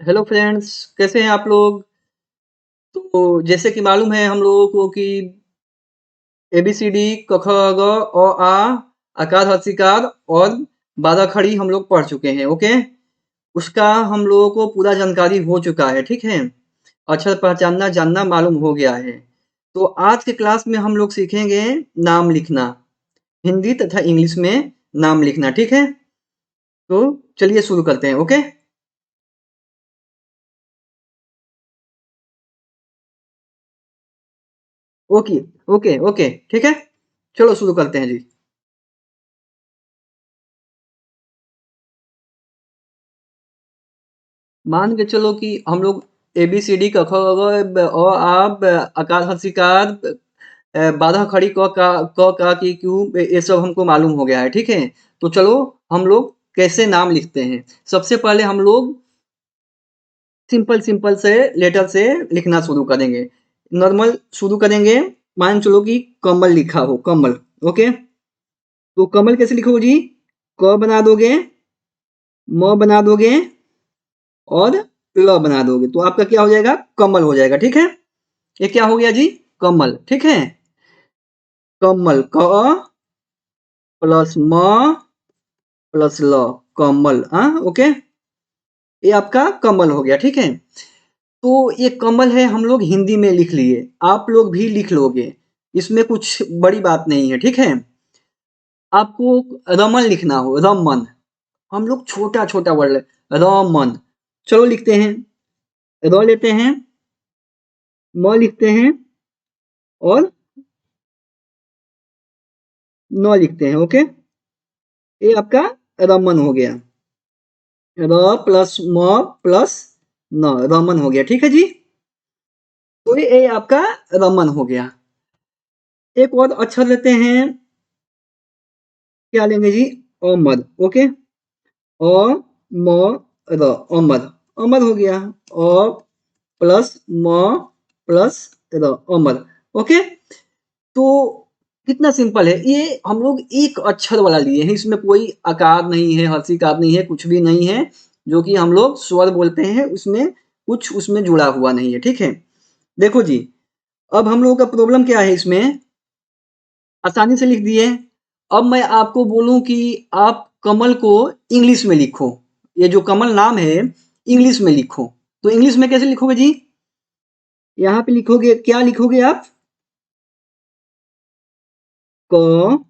Hello friends, कैसे हैं आप लोग? तो जैसे कि मालूम है हम लोगों को कि एबीसीडी, क, ख, ग, अ, आ, आकार, हर्ष, इकार और बारह खड़ी हम लोग पढ़ चुके हैं। ओके, उसका हम लोगों को पूरा जानकारी हो चुका है। ठीक है, अक्षर पहचानना जानना मालूम हो गया है। तो आज के क्लास में हम लोग सीखेंगे नाम लिखना, हिंदी तथा इंग्लिश में नाम लिखना। ठीक है, तो चलिए शुरू करते हैं। ओके ओके ओके ओके, ठीक है, चलो शुरू करते हैं जी। मान के चलो कि हम लोग ABCD क ख ग घ अ आ आकार हर्ष इकार बारह खड़ी क की क्यू ये सब हमको मालूम हो गया है। ठीक है, तो चलो हम लोग कैसे नाम लिखते हैं। सबसे पहले हम लोग सिंपल सिंपल से लेटर से लिखना शुरू करेंगे। नॉर्मल शुरू करेंगे। मान चलो कि कमल लिखा हो, कमल। ओके, तो कमल कैसे लिखोगे जी? क बना दोगे, म बना दोगे और ल बना दोगे, तो आपका क्या हो जाएगा? कमल हो जाएगा। ठीक है, ये क्या हो गया जी? कमल। ठीक है, कमल, क प्लस म प्लस ल, कमल। हाँ, ओके, ये आपका कमल हो गया। ठीक है, तो ये कमल है, हम लोग हिंदी में लिख लिए, आप लोग भी लिख लोगे, इसमें कुछ बड़ी बात नहीं है। ठीक है, आपको रमन लिखना हो, रमन, हम लोग छोटा छोटा वर्ड, रमन। चलो लिखते हैं, र लेते हैं, म लिखते हैं और न लिखते हैं। ओके, ये आपका रमन हो गया। र प्लस म प्लस न, रमन हो गया। ठीक है जी, तो ये आपका रमन हो गया। एक और अक्षर लेते हैं, क्या लेंगे जी? अमर। ओके, अ म र, अमर, अमर हो गया। अ प्लस म प्लस र, अमर। ओके, तो कितना सिंपल है ये। हम लोग एक अक्षर वाला लिए हैं, इसमें कोई आकार नहीं है, हर्षिकार नहीं है, कुछ भी नहीं है। जो कि हम लोग स्वर बोलते हैं, उसमें कुछ उसमें जुड़ा हुआ नहीं है। ठीक है, देखो जी, अब हम लोगों का प्रॉब्लम क्या है इसमें? आसानी से लिख दिए। अब मैं आपको बोलूं कि आप कमल को इंग्लिश में लिखो, ये जो कमल नाम है इंग्लिश में लिखो, तो इंग्लिश में कैसे लिखोगे जी? यहाँ पे लिखोगे, क्या लिखोगे आप? क,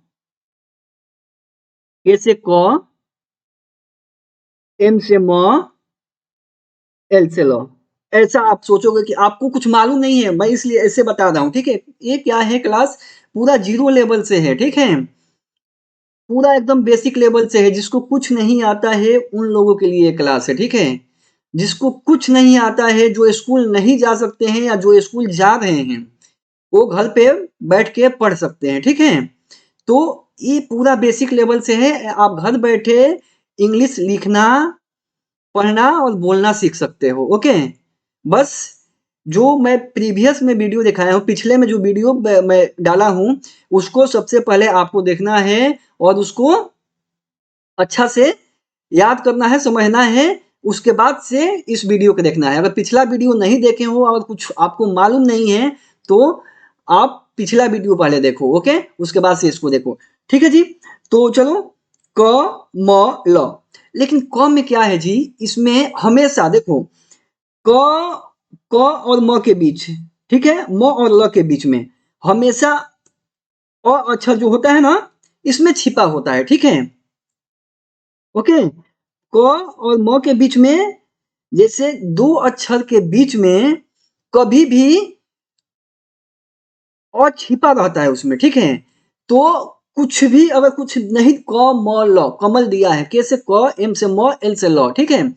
ए से क, एम से म, एल से लो। ऐसा आप सोचोगे कि आपको कुछ मालूम नहीं है, मैं इसलिए ऐसे बता रहा हूँ। ठीक है, ये क्या है, क्लास पूरा जीरो लेवल से है। ठीक है, पूरा एकदम बेसिक लेवल से है, जिसको कुछ नहीं आता है उन लोगों के लिए क्लास है। ठीक है, जिसको कुछ नहीं आता है, जो स्कूल नहीं जा सकते हैं या जो स्कूल जा रहे हैं, वो घर पे बैठ के पढ़ सकते हैं। ठीक है, तो ये पूरा बेसिक लेवल से है, आप घर बैठे इंग्लिश लिखना, पढ़ना और बोलना सीख सकते हो। ओके, बस जो मैं प्रीवियस में वीडियो दिखाया हूँ, पिछले में जो वीडियो मैं डाला हूँ, उसको सबसे पहले आपको देखना है और उसको अच्छा से याद करना है, समझना है। उसके बाद से इस वीडियो को देखना है। अगर पिछला वीडियो नहीं देखे हो और कुछ आपको मालूम नहीं है, तो आप पिछला वीडियो पहले देखो। ओके, उसके बाद से इसको देखो। ठीक है जी, तो चलो, क म ल। लेकिन क में क्या है जी, इसमें हमेशा देखो, क क और म के बीच, ठीक है, म और ल के बीच में हमेशा अ अक्षर जो होता है ना, इसमें छिपा होता है। ठीक है, ओके, क और म के बीच में, जैसे दो अक्षर के बीच में कभी भी अ छिपा रहता है उसमें। ठीक है, तो कुछ भी अगर कुछ नहीं, क म ल, कमल दिया है, के से क, एम से म, एल से ल। ठीक है,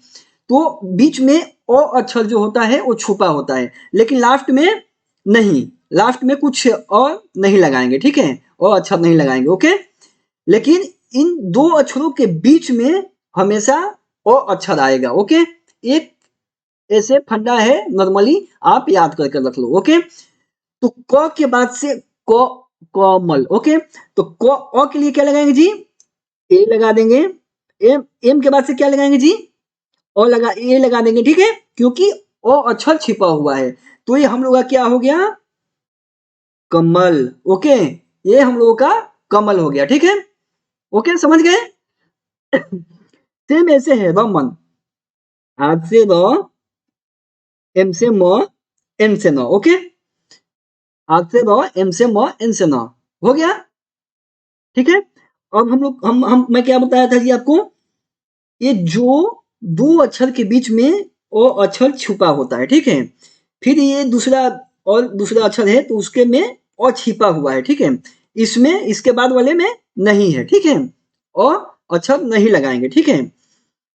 तो बीच में अ अक्षर जो होता है वो छुपा होता है, लेकिन लास्ट में नहीं, लास्ट में कुछ नहीं लगाएंगे। ठीक है, अक्षर नहीं लगाएंगे। ओके, लेकिन इन दो अक्षरों के बीच में हमेशा अक्षर आएगा। ओके, एक ऐसे फंडा है, नॉर्मली आप याद करके रख लो। ओके, तो क के बाद से क, कमल। ओके, तो क अ के लिए क्या लगाएंगे जी? ए लगा देंगे। एम एम के बाद से क्या लगाएंगे जी? ओ लगा ए लगा देंगे, ठीक है, क्योंकि ओ अक्षर छिपा हुआ है। तो ये हम लोग का क्या हो गया, कमल। ओके, ये हम लोगों का कमल हो गया, ठीक है। ओके, समझ गए। सेम ऐसे है रमन, आज से र, एम से म, एन से न। ओके, आज से र, एम से म, एन से न, हो गया, ठीक है। अब हम लोग हम मैं क्या बताया था जी आपको, ये जो दो अक्षर के बीच में ओ अक्षर छुपा होता है, ठीक है। फिर ये दूसरा और दूसरा अक्षर है तो उसके में ओ छिपा हुआ है, ठीक है। इसमें इसके बाद वाले में नहीं है, ठीक है, और अक्षर नहीं लगाएंगे, ठीक है।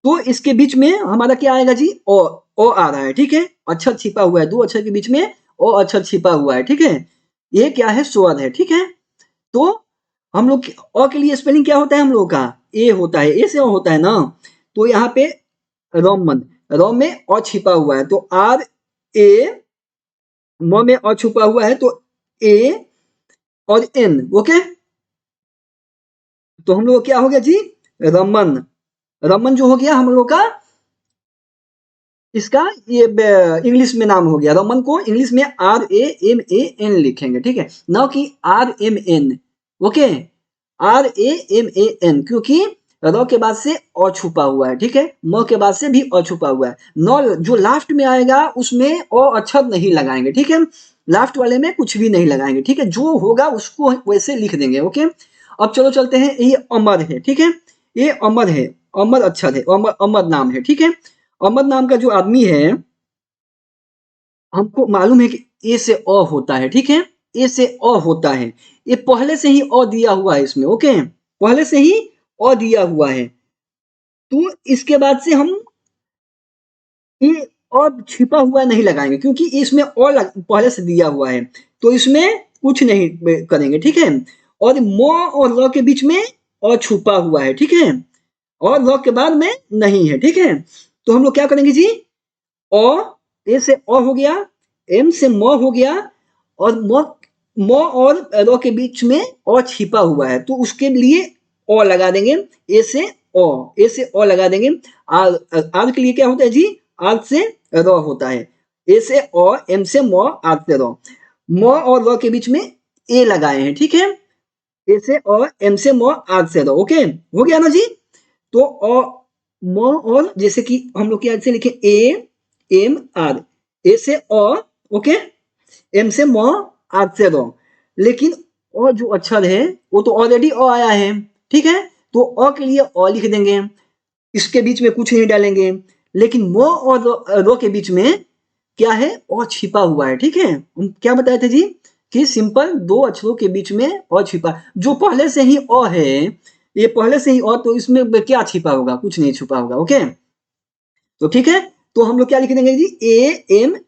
तो इसके बीच में हमारा क्या आएगा जी, ओ आ रहा है, ठीक है। अक्षर छिपा हुआ है, दो अक्षर के बीच में ओ अक्षर छिपा हुआ है, ठीक है। ये क्या है, स्वर है, ठीक है। तो हम लोग अ के लिए स्पेलिंग क्या होता है हम लोगों का, ए होता है, ए से ओ होता है ना। तो यहाँ पे रोमन, रोम में अ छिपा हुआ है तो आर ए, म में अ छुपा हुआ है तो ए और एन। ओके, तो हम लोग क्या हो गया जी, रमन। रमन जो हो गया हम लोग का, इसका ये इंग्लिश में नाम हो गया। रमन को इंग्लिश में RAMAN लिखेंगे, ठीक है, ना कि RMN। ओके, RAMAN, क्योंकि र के बाद से अ छुपा हुआ है, ठीक है, म के बाद से भी अ छुपा हुआ है। न जो लास्ट में आएगा उसमें अ अक्षर नहीं लगाएंगे, ठीक है, लास्ट वाले में कुछ भी नहीं लगाएंगे, ठीक है, जो होगा उसको वैसे लिख देंगे। ओके, अब चलो चलते हैं, ये अमर है, ठीक है, ये अमर है, अमर अक्षर है, अमर अमर नाम है, ठीक है। अमर नाम का जो आदमी है, हमको मालूम है कि ए से अ होता है, ठीक है, ए से अ होता है, ये पहले से ही अ दिया हुआ है इसमें। ओके, पहले से ही अ दिया हुआ है, तो इसके बाद से हम ये अ छिपा हुआ नहीं लगाएंगे, क्योंकि इसमें पहले से दिया हुआ है, तो इसमें कुछ नहीं करेंगे, ठीक है। और म और र के बीच में अ छुपा हुआ है, ठीक है, और र के बाद में नहीं है, ठीक है। तो हम लोग क्या करेंगे जी, अ, ए से अ हो गया, एम से म हो गया, और म और र के बीच में अ छिपा हुआ है तो उसके लिए अ लगा देंगे, ए से अ, ए से अ लगा देंगे। आर, आर के लिए क्या होता है जी, आर से र होता है, ए से अ, एम से म, आर से र। म और र के बीच में ए लगाए हैं, ठीक है, ए से अ, एम से म, आर से र। ओके, हो गया ना जी। तो म और जैसे कि हम लोग क्या से लिखे, ए एम आर, ए से अ, ओके, एम से म, आर से र। लेकिन अ जो अक्षर है वो तो ऑलरेडी अ आया है, ठीक है, तो अ के लिए अ लिख देंगे, इसके बीच में कुछ नहीं डालेंगे। लेकिन म और र के बीच में क्या है, अ छिपा हुआ है, ठीक है। हम क्या बताए थे जी, कि सिंपल दो अक्षरों के बीच में अ छिपा, जो पहले से ही अ है, ये पहले से ही अ, तो इसमें क्या छिपा होगा, कुछ नहीं छुपा होगा। ओके, तो ठीक है, तो हम लोग क्या लिख देंगे जी, AMAR,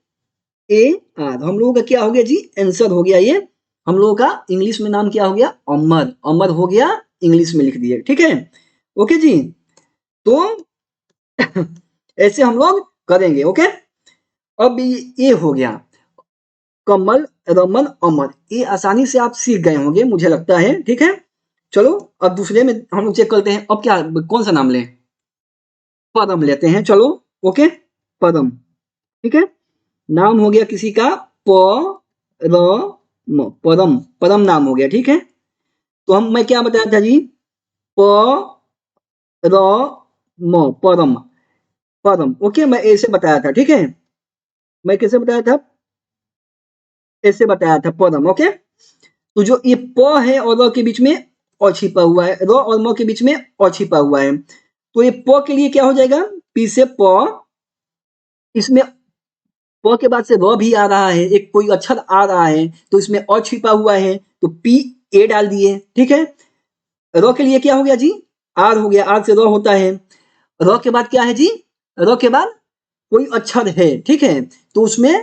हम लोगों का क्या हो गया जी, आंसर हो गया ये। हम लोगों का इंग्लिश में नाम क्या हो गया, अमर, अमर हो गया, इंग्लिश में लिख दिए, ठीक है। ओके जी, तो ऐसे हम लोग करेंगे। ओके, अब ये हो गया कमल, रमन, अमर, ये आसानी से आप सीख गए होंगे मुझे लगता है, ठीक है। चलो अब दूसरे में हम लोग चेक करते हैं, अब क्या कौन सा नाम लें, पदम लेते हैं, चलो। ओके, पदम, ठीक है, नाम हो गया किसी का प र म, पदम, पदम नाम हो गया, ठीक है। तो हम मैं क्या बताया था जी, प र म, पदम, पदम। ओके, मैं ऐसे बताया था, ठीक है, मैं कैसे बताया था, ऐसे बताया था, पदम। ओके, तो जो ये प है और र के बीच में अ छिपा हुआ है, र और म के बीच में अ छिपा हुआ है, तो ये प के लिए क्या हो जाएगा, पी से प, इसमें प के बाद से र भी आ रहा है, एक कोई अक्षर आ रहा है, तो इसमें अ छिपा हुआ है, तो पी ए डाल दिए, ठीक है। र के लिए क्या हो गया जी, आर हो गया, आर से र होता है, र के बाद क्या है जी, र के बाद कोई अक्षर है, ठीक है, तो उसमें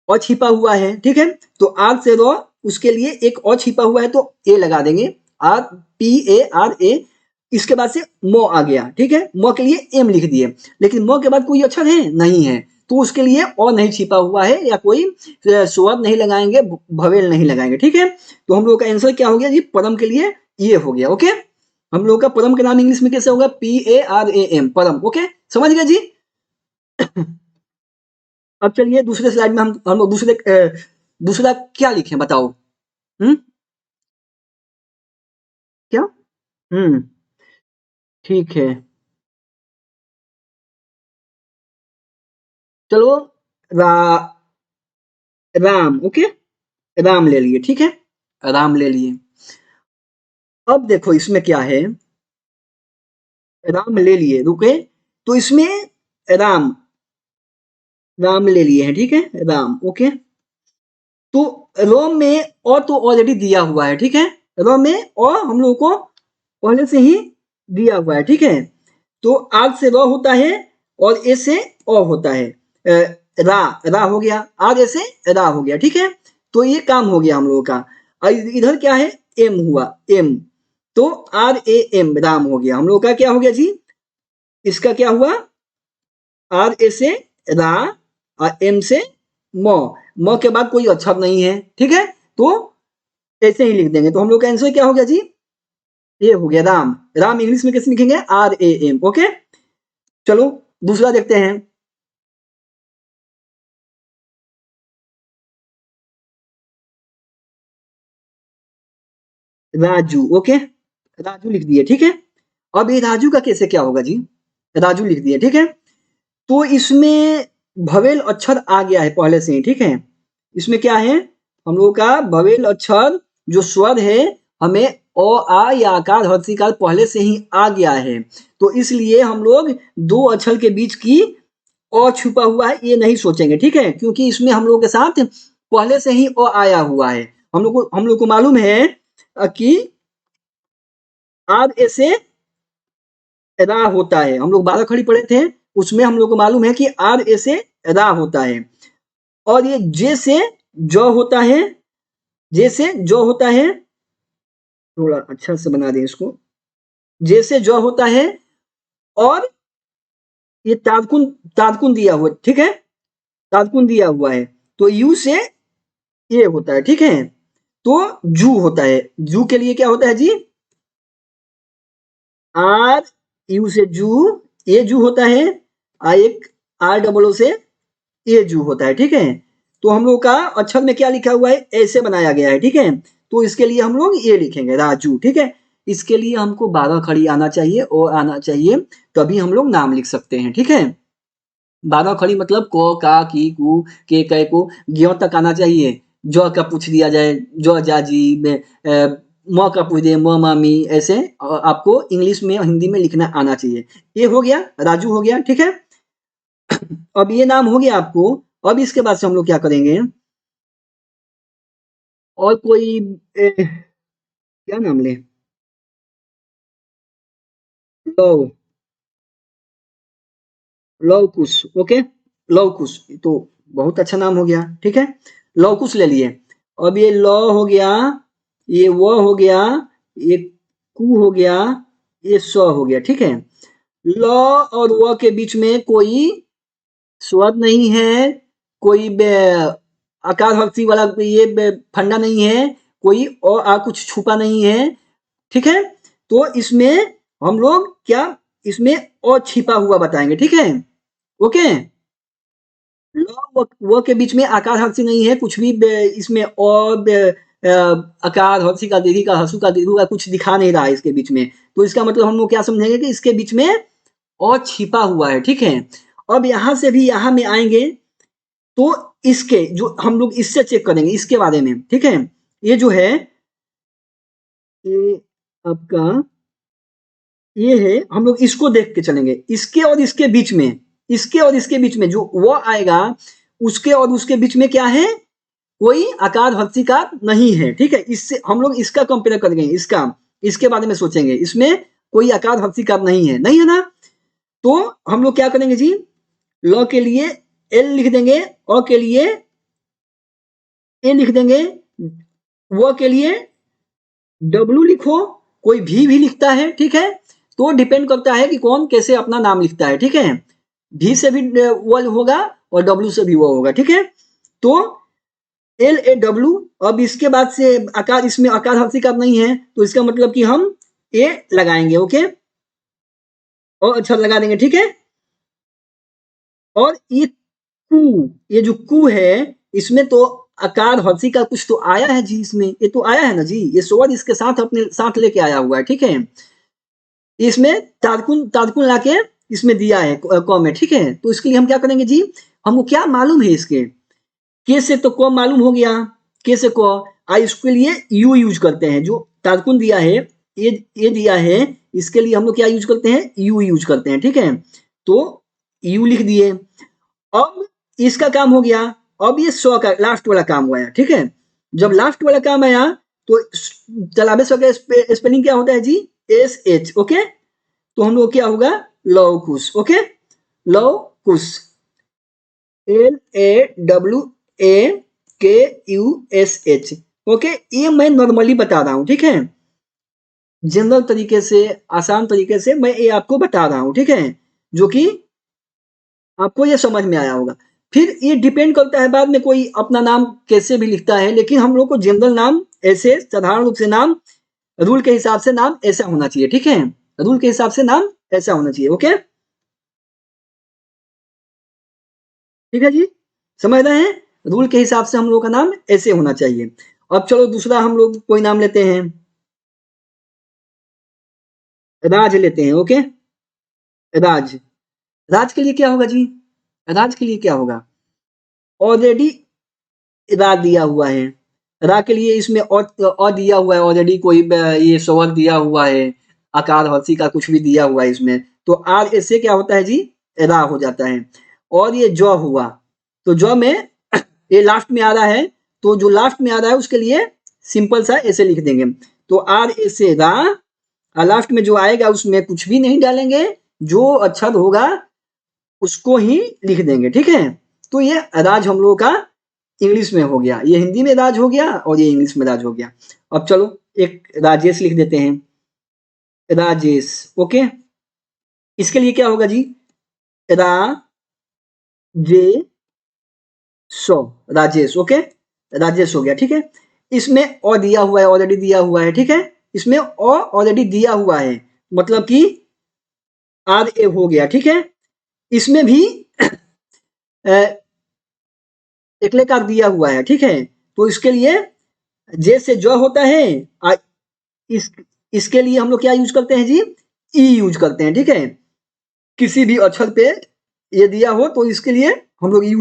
अ छिपा हुआ है, ठीक है, तो आर से रो, उसके लिए एक अ छिपा हुआ है तो ए लगा देंगे, RPARA। इसके बाद से मो आ गया, ठीक है, मो के लिए एम लिख दिए, लेकिन मो के बाद कोई अक्षर है नहीं है, तो उसके लिए अ नहीं छिपा हुआ है, या कोई स्वर नहीं लगाएंगे, भवेल नहीं लगाएंगे, ठीक है। तो हम लोग का आंसर क्या हो गया जी, पदम के लिए ये हो गया। ओके, हम लोग का परम का नाम इंग्लिश में कैसे होगा? PARAM, परम। ओके, समझ गए जी? अब चलिए दूसरे स्लाइड में हम लोग दूसरा क्या लिखें बताओ? क्या? ठीक है। चलो, रा राम। ओके, राम ले लिए, ठीक है, राम ले लिए। अब देखो इसमें क्या है, राम ले लिए, रुके, तो इसमें राम राम ले लिए हैं, ठीक है, राम। ओके, तो रोम में और तो ऑलरेडी दिया हुआ है, ठीक है, रोम में और हम लोगों को पहले से ही दिया हुआ है, ठीक है। तो आर से र होता है और ए से अ होता है, रा रा हो गया, आर ए से रा हो गया, ठीक है। तो ये काम हो गया हम लोगों का। और इधर क्या है, एम हुआ, एम, तो RAM, राम हो गया हम लोग का। क्या हो गया जी, इसका क्या हुआ, आर ए से रा और एम से म, म के बाद कोई अक्षर नहीं है, ठीक है, तो ऐसे ही लिख देंगे। तो हम लोग का आंसर क्या हो गया जी, ये हो गया राम। राम इंग्लिश में कैसे लिखेंगे, RAM। ओके, चलो दूसरा देखते हैं। राजू। ओके, राजू लिख दिए, ठीक है। अब ये राजू का कैसे क्या होगा जी, राजू लिख दिए, ठीक है। तो इसमें भवेल अक्षर आ गया है पहले से ही, ठीक है। इसमें क्या है, हम लोगों का भवेल अक्षर जो स्वर है, हमें अ आ या आकार हर्षिकार पहले से ही आ गया है। तो इसलिए हम लोग दो अक्षर के बीच की अ छुपा हुआ है ये नहीं सोचेंगे, ठीक है, क्योंकि इसमें हम लोग के साथ पहले से ही अ आया हुआ है। हम लोग को मालूम है कि आर ए से रा होता है। हम लोग 12 खड़ी पढ़े थे, उसमें हम लोग को मालूम है कि आर ए से रा होता है। और ये जे से ज होता है, जे से ज होता है, थोड़ा अच्छा से बना दें इसको, जे से ज होता है। और ये तादकुन तादकुन दिया हुआ, ठीक है, तादकुन दिया हुआ है। तो यू से ये होता है, ठीक है। तो जू होता है, जू के लिए क्या होता है जी, आर यू से जू, ये जू होता है, एक आर डबल ओ से ये जू होता है, ठीक है। तो हम लोग का अक्षर में क्या लिखा हुआ है, ऐसे बनाया गया है, ठीक है। तो इसके लिए हम लोग ये लिखेंगे राजू, ठीक है। इसके लिए हमको 12 खड़ी आना चाहिए और आना चाहिए, तभी हम लोग नाम लिख सकते हैं, ठीक है। 12 खड़ी मतलब को, का, की, कु, के, कै, को, ज्यों तक आना चाहिए। ज का पूछ दिया जाए, ज जाजी में, म का पूछ दे, म मामी, ऐसे आपको इंग्लिश में हिंदी में लिखना आना चाहिए। ये हो गया, राजू हो गया, ठीक है। अब ये नाम हो गया आपको। अब इसके बाद से हम लोग क्या करेंगे, और कोई क्या नाम ले, लव, लव कुश। ओके, लव कुश, तो बहुत अच्छा नाम हो गया, ठीक है, लव कुश ले लिए। अब ये ल हो गया, ये व हो गया, ये कु हो गया, ये स हो गया, ठीक है। ल और व के बीच में कोई स्वर नहीं है, कोई आकार हस्ती वाला ये फंडा नहीं है, कोई और कुछ छुपा नहीं है, ठीक है। तो इसमें हम लोग क्या, इसमें और छिपा हुआ बताएंगे, ठीक है। ओके, ल व के बीच में आकार हस्ती नहीं है, कुछ भी इसमें और आकार हस्ती का, दीर्घी का, हसु का, दीर्घु का कुछ दिखा नहीं रहा है इसके बीच में। तो इसका मतलब हम लोग क्या समझेंगे कि इसके बीच में और छिपा हुआ है, ठीक है। अब यहां से भी यहां में आएंगे, तो इसके जो हम लोग इससे चेक करेंगे इसके बारे में, ठीक है। ये जो है, ये आपका ये है, हम लोग इसको देख के चलेंगे, इसके और इसके बीच में, इसके और इसके बीच में जो वो आएगा, उसके और उसके बीच में क्या है, कोई आकार हस्तिकार नहीं है, ठीक है। इससे हम लोग इसका कंपेयर करेंगे, इसका, इसके बारे में सोचेंगे, इसमें कोई आकार हस्तिकार नहीं है, नहीं है ना। तो हम लोग क्या करेंगे जी, ल के लिए एल लिख देंगे, अ के लिए ए लिख देंगे, व के लिए डब्लू लिखो, कोई भी लिखता है, ठीक है। तो डिपेंड करता है कि कौन कैसे अपना नाम लिखता है, ठीक है। भी से भी वो होगा और डब्लू से भी वो होगा, ठीक है। तो LAW। अब इसके बाद से आकार, इसमें आकार हस्तिकार नहीं है, तो इसका मतलब कि हम ए लगाएंगे, ओके, और अक्षर लगा देंगे, ठीक है। और ये जो कु है, इसमें तो आकार हंसी का कुछ तो आया है जी, इसमें ये तो आया है ना जी, ये स्वर इसके साथ अपने साथ लेके आया हुआ है, ठीक है। इसमें तारकुन तारकुन लाके इसमें दिया है क में, ठीक है। तो इसके लिए हम क्या करेंगे जी, हमको क्या मालूम है इसके, के से तो क मालूम हो गया, के से क, इसके लिए यू यूज करते हैं, जो तारकुन दिया है, ये दिया है, इसके लिए हम लोग क्या यूज करते हैं, यू यूज करते हैं, ठीक है। तो यू लिख दिए। अब इसका काम हो गया, अब ये स्व का लास्ट वाला काम हुआ है, ठीक है। जब लास्ट वाला काम आया तो तलाबे स्व का स्पेलिंग क्या होता है जी, एस एच, ओके। तो हम लोग क्या होगा, Lavkush, okay, Lavkush, LAWAKUSH, okay. ये मैं नॉर्मली बता रहा हूं, ठीक है, जनरल तरीके से, आसान तरीके से मैं ये आपको बता रहा हूं, ठीक है, जो कि आपको ये समझ में आया होगा। फिर ये डिपेंड करता है बाद में कोई अपना नाम कैसे भी लिखता है, लेकिन हम लोग को जनरल नाम ऐसे साधारण रूप से नाम, रूल के हिसाब से नाम ऐसा होना चाहिए, ठीक है, रूल के हिसाब से नाम ऐसा होना चाहिए, ओके, ठीक है जी, समझ रहे हैं, रूल के हिसाब से हम लोग का नाम ऐसे होना चाहिए। अब चलो दूसरा हम लोग कोई नाम लेते हैं, राज लेते हैं, ओके, राज, राज के लिए क्या होगा जी, राज के लिए क्या होगा, ऑलरेडी रा दिया हुआ है, रा के लिए इसमें और दिया हुआ है ऑलरेडी, कोई ये स्वर दिया हुआ है, आकार हंसी का कुछ भी दिया हुआ है इसमें, तो आर इससे क्या होता है जी, रा हो जाता है। और ये जौ हुआ, तो जौ में ये लास्ट में आ रहा है, तो जो लास्ट में आ रहा है उसके लिए सिंपल सा ऐसे लिख देंगे, तो आर ऐसे रा, लास्ट में जो आएगा उसमें कुछ भी नहीं डालेंगे, जो अक्षर होगा उसको ही लिख देंगे, ठीक है। तो ये राज हम लोगों का इंग्लिश में हो गया, ये हिंदी में राज हो गया और ये इंग्लिश में राज हो गया। अब चलो एक राजेश लिख देते हैं, राजेश, ओके। इसके लिए क्या होगा जी, रा जे सो, राजेश, ओके, राजेश हो गया, ठीक है। इसमें और दिया हुआ है, ऑलरेडी दिया हुआ है, ठीक है, इसमें और ऑलरेडी दिया हुआ है, मतलब कि आर ए हो गया, ठीक है। इसमें भी एकले का दिया हुआ है, ठीक है। तो इसके लिए जे से जो होता है, इस इसके लिए हम लोग क्या यूज करते हैं जी, ई यूज करते हैं, ठीक है। किसी भी अक्षर पे ये दिया हो तो इसके लिए हम लोग ई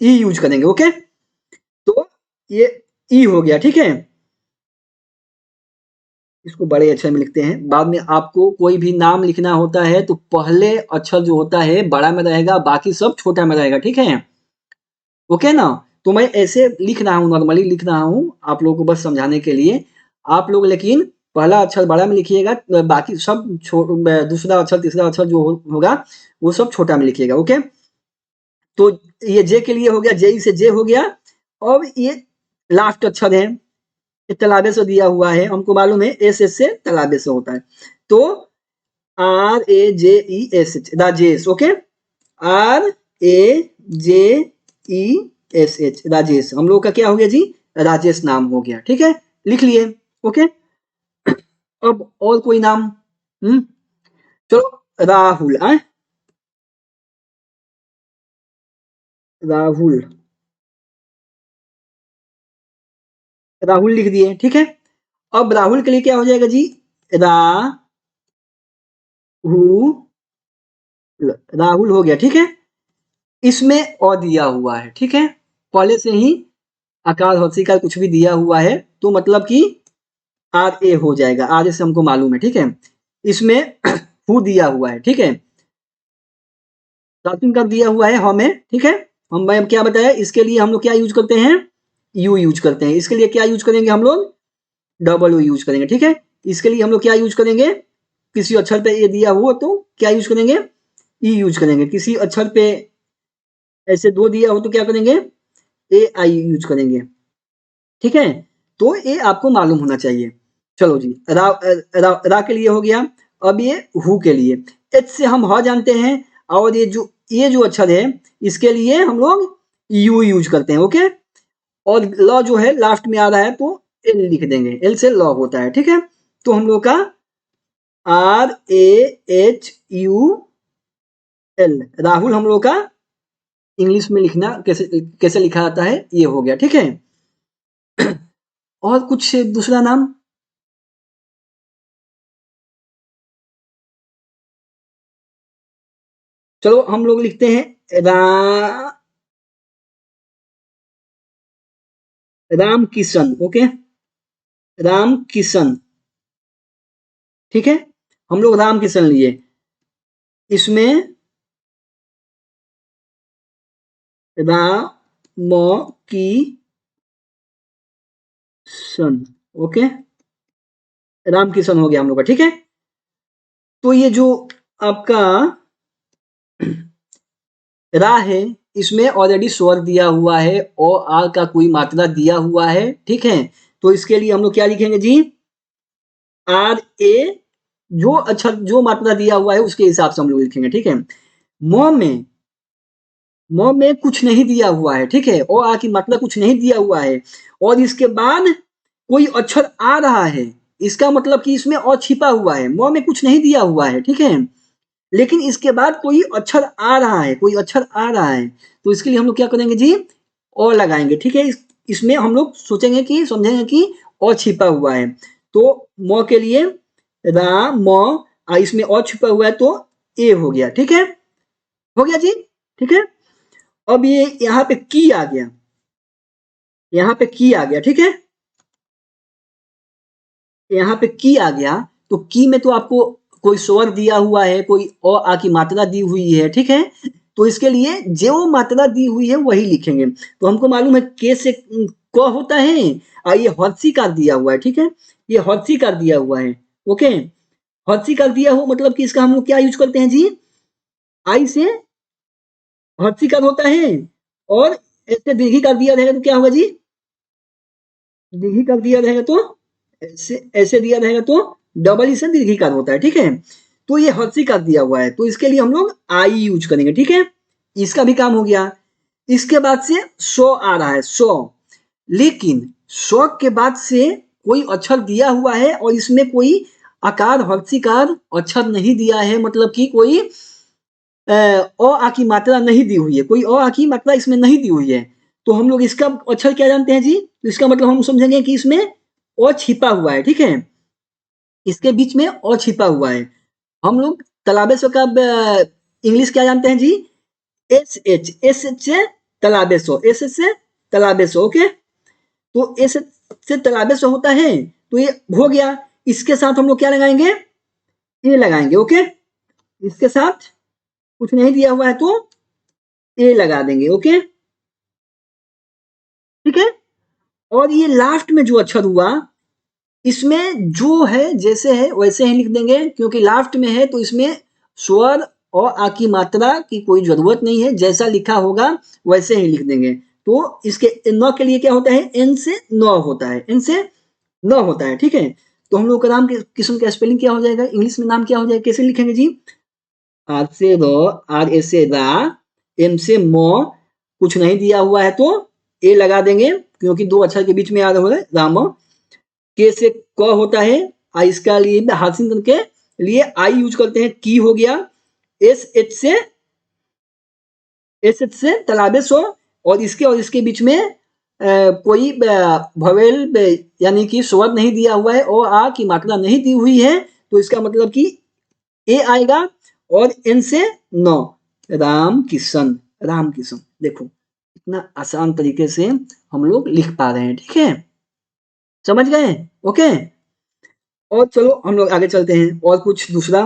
यूज करेंगे, ओके। तो ये ई हो गया, ठीक है। इसको बड़े अक्षर में लिखते हैं, बाद में आपको कोई भी नाम लिखना होता है तो पहले अक्षर जो होता है बड़ा में रहेगा, बाकी सब छोटा में रहेगा, ठीक है, ओके ना। तो मैं ऐसे लिख रहा हूँ, नॉर्मली लिख रहा हूँ आप लोगों को बस समझाने के लिए, आप लोग लेकिन पहला अक्षर बड़ा में लिखिएगा, बाकी सब दूसरा अक्षर तीसरा अक्षर जो होगा वो सब छोटा में लिखिएगा, ओके। तो ये जे के लिए हो गया, जे से जे हो गया। अब ये लास्ट अक्षर है, तलाबे से दिया हुआ है, हमको मालूम है एस एस से तलाबे से होता है, तो RAJESH, Rajesh, okay, RAJESH, Rajesh, हम लोग का क्या हो गया जी, राजेश नाम हो गया, ठीक है, लिख लिए, ओके। अब और कोई नाम, चलो राहुल, राहुल, राहुल लिख दिए, ठीक है। अब राहुल के लिए क्या हो जाएगा जी, राहुल, राहुल हो गया, ठीक है। इसमें और दिया हुआ है, ठीक है, पहले से ही आकार हंसी का कुछ भी दिया हुआ है, तो मतलब कि आर ए हो जाएगा, आर से हमको मालूम है, ठीक है। इसमें हु दिया हुआ है, ठीक है, प्राचीन का दिया हुआ है हमें, ठीक है। हम मैं क्या बताया, इसके लिए हम लोग क्या यूज करते हैं, यू यूज करते हैं, इसके लिए क्या यूज करेंगे हम लोग, डबल यू यूज करेंगे, ठीक है। इसके लिए हम लोग क्या यूज करेंगे, किसी अक्षर पे ए दिया हुआ तो क्या यूज करेंगे, ई यूज करेंगे, किसी अक्षर पे ऐसे दो दिया हो तो क्या करेंगे, ए आई यूज करेंगे, ठीक है। तो ये आपको मालूम होना चाहिए। चलो जी, रा, रा के लिए हो गया। अब ये हु के लिए, एच से हम ह जानते हैं, और ये जो अक्षर है इसके लिए हम लोग यू यूज करते हैं, ओके। और ल जो है लास्ट में आ रहा है तो एल लिख देंगे, एल से ल होता है, ठीक है। तो हम लोग का RAHUL, राहुल हम लोग का इंग्लिश में लिखना कैसे लिखा जाता है ये हो गया, ठीक है। और कुछ दूसरा नाम? चलो हम लोग लिखते हैं राम किशन, ओके, राम किशन, ठीक है, हम लोग राम किशन लिए। इसमें राम की सन, ओके, राम किशन हो गया हम लोग का, ठीक है। तो ये जो आपका रा है इसमें ऑलरेडी स्वर दिया हुआ है और आ का कोई मात्रा दिया हुआ है, ठीक है। तो इसके लिए हम लोग क्या लिखेंगे जी? आर ए, जो अक्षर जो मात्रा दिया हुआ है उसके हिसाब से हम लोग लिखेंगे, ठीक है। म में कुछ नहीं दिया हुआ है, ठीक है, और आ की मात्रा कुछ नहीं दिया हुआ है और इसके बाद कोई अक्षर आ रहा है, इसका मतलब कि इसमें और छिपा हुआ है। म में कुछ नहीं दिया हुआ है, ठीक है, लेकिन इसके बाद कोई अक्षर आ रहा है, कोई अक्षर आ रहा है, तो इसके लिए हम लोग क्या करेंगे जी? और लगाएंगे, ठीक है। इसमें हम लोग सोचेंगे कि समझेंगे कि और छिपा हुआ है, तो म के लिए रा म, इसमें और छिपा हुआ है तो ए हो गया, ठीक है, हो गया जी, ठीक है। अब ये यहाँ पे की आ गया, यहाँ पे की आ गया, ठीक है, यहाँ पे की आ गया, तो की में तो आपको कोई स्वर दिया हुआ है, कोई अ आ की मात्रा दी हुई है, ठीक है। तो इसके लिए जो मात्रा दी हुई है वही लिखेंगे। तो हमको मालूम है के से क होता है और ये हर्षिकार दिया हुआ है, ठीक है, ये हर्षिकार दिया हुआ है, ओके। हर्षिकार दिया हो मतलब कि इसका हम लोग क्या यूज करते हैं जी? आई से हर्षिकार होता है और ऐसे दीर्घी कर दिया रहेगा तो क्या होगा जी? दीर्घी कर दिया रहेगा तो ऐसे ऐसे दिया रहेगा तो डबल ही से दीर्घिकार होता है, ठीक है। तो ये हर्षिकार दिया हुआ है तो इसके लिए हम लोग आई यूज करेंगे, ठीक है, इसका भी काम हो गया। इसके बाद से सो आ रहा है, सो, लेकिन सो के बाद से कोई अक्षर दिया हुआ है और इसमें कोई आकार हर्षिकार अक्षर नहीं दिया है, मतलब कि कोई अ आ की मात्रा नहीं दी हुई है, कोई आ की मात्रा इसमें नहीं दी हुई है, तो हम लोग इसका अक्षर क्या जानते हैं जी? तो इसका मतलब हम समझेंगे कि इसमें ओ छिपा हुआ है, ठीक है, इसके बीच में ओ छिपा हुआ है। हम लोग तलाबेसो का इंग्लिश क्या जानते हैं जी? एस एच, एस एच से तलाबेसो, एस एच से तलाबेसो, ओके। तो एस एच से तलाबेसो होता है, तो ये हो गया। इसके साथ हम लोग क्या लगाएंगे? ए लगाएंगे, ओके, इसके साथ कुछ नहीं दिया हुआ है तो ए लगा देंगे, ओके, ठीक है। और ये लास्ट में जो अक्षर हुआ इसमें जो है जैसे है वैसे ही लिख देंगे, क्योंकि लास्ट में है तो इसमें स्वर और आ की मात्रा की कोई जरूरत नहीं है, जैसा लिखा होगा वैसे ही लिख देंगे। तो इसके न के लिए क्या होता है? एन से न होता है, एन से न होता है, ठीक है। तो हम लोग का नाम किस्म का स्पेलिंग क्या हो जाएगा? इंग्लिश में नाम क्या हो जाएगा? कैसे लिखेंगे जी? आर से र, आर ए से रा, एम से म, कुछ नहीं दिया हुआ है तो ए लगा देंगे, क्योंकि दो अक्षर के बीच में आ रहा है राम। के से क होता है, इसका लिए हासिल के लिए आई यूज करते हैं, की हो गया। एस एच से तलाबेस हो, और इसके बीच में कोई भवेल यानी कि स्वर नहीं दिया हुआ है और आ की मात्रा नहीं दी हुई है, तो इसका मतलब कि ए आएगा और एन से नौ, राम किशन, राम किशन। देखो इतना आसान तरीके से हम लोग लिख पा रहे हैं, ठीक है, समझ गए? ओके। और चलो हम लोग आगे चलते हैं, और कुछ दूसरा।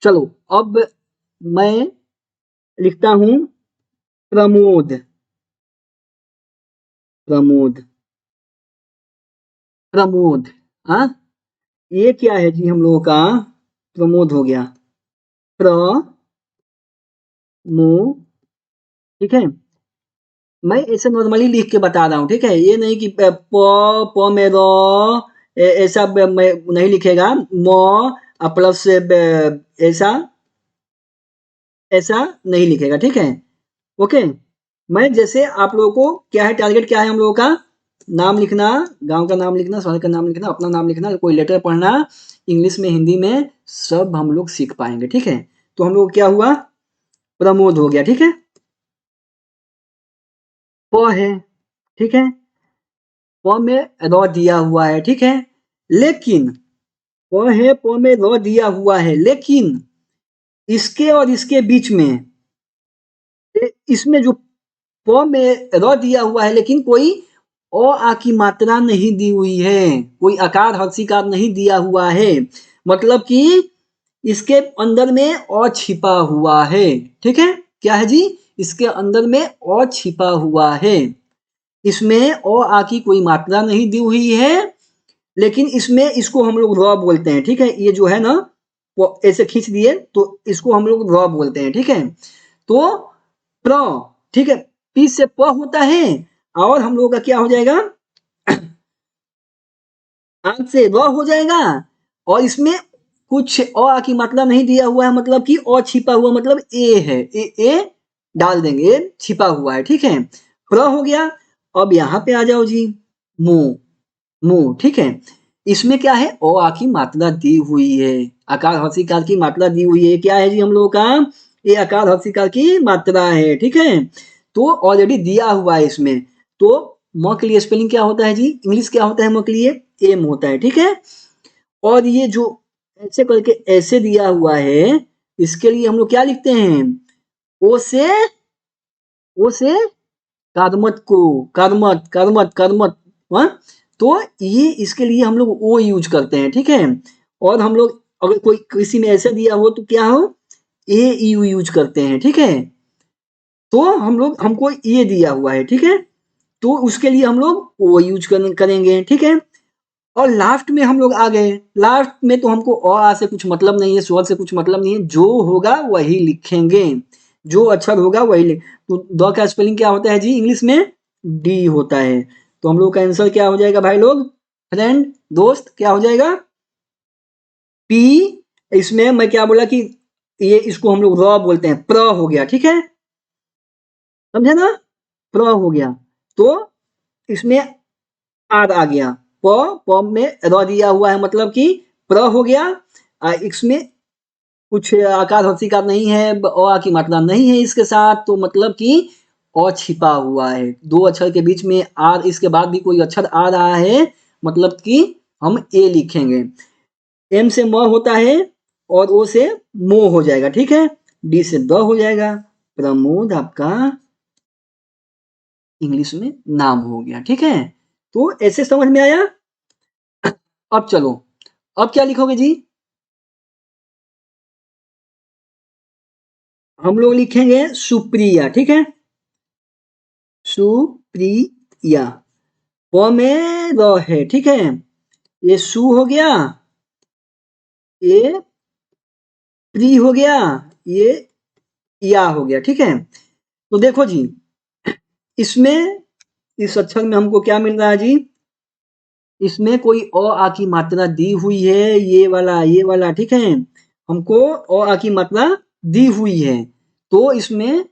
चलो अब मैं लिखता हूं प्रमोद, प्रमोद, प्रमोद, हाँ, ये क्या है जी हम लोगों का? प्रमोद हो गया, प्र मो, ठीक है। मैं ऐसे नॉर्मली लिख के बता रहा हूँ, ठीक है, ये नहीं कि प में रो ऐसा मैं नहीं लिखेगा, मो प्लस ऐसा ऐसा नहीं लिखेगा, ठीक है, ओके। मैं जैसे आप लोगों को क्या है, टारगेट क्या है हम लोगों का? नाम लिखना, गांव का नाम लिखना, शहर का नाम लिखना, अपना नाम लिखना, कोई लेटर पढ़ना, इंग्लिश में, हिंदी में, सब हम लोग सीख पाएंगे। ठीक है, तो हम लोग क्या हुआ, प्रमोद हो गया। ठीक है, प है, ठीक है, प में र दिया हुआ है। ठीक है, लेकिन प है, प में र दिया हुआ है, लेकिन इसके और इसके बीच में इसमें जो प में र दिया हुआ है, लेकिन कोई अ आ की मात्रा नहीं दी हुई है, कोई आकार हर्षिकार नहीं दिया हुआ है, मतलब कि इसके अंदर में अ छिपा हुआ है। ठीक है, क्या है जी, इसके अंदर में अ छिपा हुआ है, इसमें अ आ की कोई मात्रा नहीं दी हुई है, लेकिन इसमें इसको हम लोग र बोलते हैं। ठीक है, ये जो है ना वो ऐसे खींच दिए तो इसको हम लोग र बोलते हैं। ठीक है, तो प्र, ठीक है, पी से प होता है, और हम लोगों का क्या हो जाएगा, आग से र हो जाएगा, और इसमें कुछ अ की मात्रा नहीं दिया हुआ है, मतलब कि अ छिपा हुआ, मतलब ए है, ए डाल देंगे, ए छिपा हुआ है। ठीक है, प्र हो गया। अब यहाँ पे आ जाओ जी, मुंह, मुंह, ठीक है, इसमें क्या है, अ आ की मात्रा दी हुई है, आकार हर्षिकार की मात्रा दी हुई है, क्या है जी हम लोगों का, ये आकार हर्षिकार की मात्रा है। ठीक है, तो ऑलरेडी दिया हुआ है इसमें, तो म के लिए स्पेलिंग क्या होता है जी, इंग्लिश क्या होता है म के लिए, एम होता है। ठीक है, और ये जो ऐसे करके ऐसे दिया हुआ है, इसके लिए हम लोग क्या लिखते हैं, ओ से, ओ से कर्मठ को, कर्मठ, कर्मठ, कर्मठ, हाँ? तो ये इसके लिए हम लोग ओ यूज करते हैं। ठीक है, और हम लोग अगर कोई किसी में ऐसे दिया हो तो क्या हो, ए यू यूज करते हैं। ठीक है, तो हम लोग, हमको ये दिया हुआ है, ठीक है, तो उसके लिए हम लोग ओ यूज करेंगे। ठीक है, और लास्ट में हम लोग आ गए, लास्ट में तो हमको अ आ से कुछ मतलब नहीं है, स्वर से कुछ मतलब नहीं है, जो होगा वही लिखेंगे, जो अक्षर होगा वही लिख, तो द का स्पेलिंग क्या होता है जी इंग्लिश में, डी होता है, तो हम लोग का आंसर क्या हो जाएगा भाई लोग, फ्रेंड, दोस्त, क्या हो जाएगा, पी। इसमें मैं क्या बोला कि ये इसको हम लोग र बोलते हैं, प्र हो गया। ठीक है, समझे ना, प्र हो गया, तो इसमें आर आ गया, प, प में र दिया हुआ है, मतलब कि प्र हो गया, इसमें कुछ आकार हर्षिकार नहीं है, अ की मात्रा नहीं है इसके साथ, तो मतलब कि अ छिपा हुआ है, दो अक्षर के बीच में आर, इसके बाद भी कोई अक्षर आ रहा है, मतलब कि हम ए लिखेंगे, एम से म होता है, और ओ से मो हो जाएगा। ठीक है, डी से द हो जाएगा, प्रमोद आपका इंग्लिश में नाम हो गया। ठीक है, तो ऐसे समझ में आया। अब चलो, अब क्या लिखोगे जी, हम लोग लिखेंगे सुप्रिया। ठीक है, सुप्रिया, प में र है। ठीक है, ये सु हो गया, ये प्री हो गया, ये या हो गया। ठीक है, तो देखो जी, इसमें, इस अक्षर में हमको क्या मिल रहा है जी, इसमें कोई अ आ की मात्रा दी हुई है, ये वाला, ये वाला। ठीक है, हमको अ आ की मात्रा दी हुई है, तो इसमें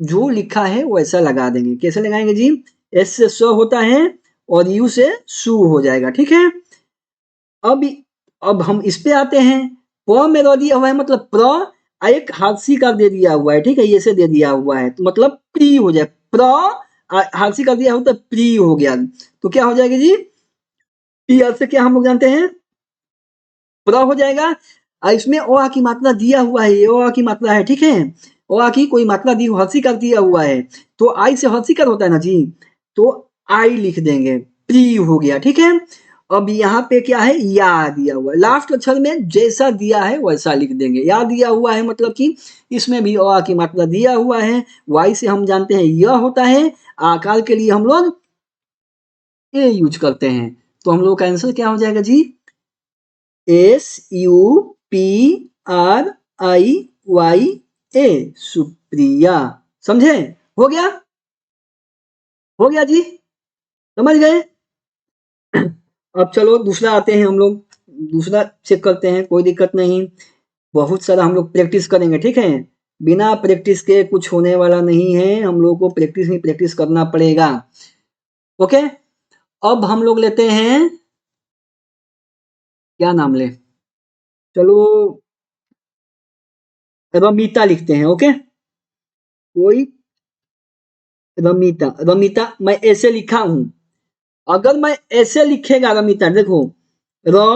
जो लिखा है वैसा लगा देंगे। कैसे लगाएंगे जी, एस से स होता है, और यू से सु हो जाएगा। ठीक है, अब अब हम इस पे आते हैं, प में र दिया हुआ है, मतलब प्र, एक हादसी का दे दिया हुआ है। ठीक है, ये से दे दिया हुआ है, तो मतलब प्री हो जाए, प्र, हादसी का दिया हो तो प्री हो गया, तो क्या हो जाएगा जी, पी से क्या हम लोग जानते हैं, प्र हो जाएगा, इसमें ओ आ की मात्रा दिया हुआ है, ये ओ आ की मात्रा है। ठीक है, ओ आ की कोई मात्रा दी, हंसी कर दिया हुआ है, तो आई से हंसी कर होता है ना जी, तो आई लिख देंगे, प्री हो गया। ठीक है, अब यहाँ पे क्या है, या दिया हुआ है, लास्ट अक्षर में जैसा दिया है वैसा लिख देंगे, या दिया हुआ है, मतलब कि इसमें भी ओ आ की मात्रा दिया हुआ है, वाई से हम जानते हैं यह होता है, आकार के लिए हम लोग ए यूज करते हैं, तो हम लोग का आंसर क्या हो जाएगा जी, S U P R I Y A, Supriya. समझे, हो गया, हो गया जी, समझ गए। अब चलो दूसरा आते हैं हम लोग, दूसरा चेक करते हैं, कोई दिक्कत नहीं, बहुत सारा हम लोग प्रैक्टिस करेंगे। ठीक है, बिना प्रैक्टिस के कुछ होने वाला नहीं है, हम लोग को प्रैक्टिस ही प्रैक्टिस करना पड़ेगा। ओके, अब हम लोग लेते हैं, क्या नाम ले, चलो रमिता लिखते हैं। ओके, कोई रमिता, रमिता मैं ऐसे लिखा हूं, अगर मैं ऐसे लिखेगा रमिता, देखो र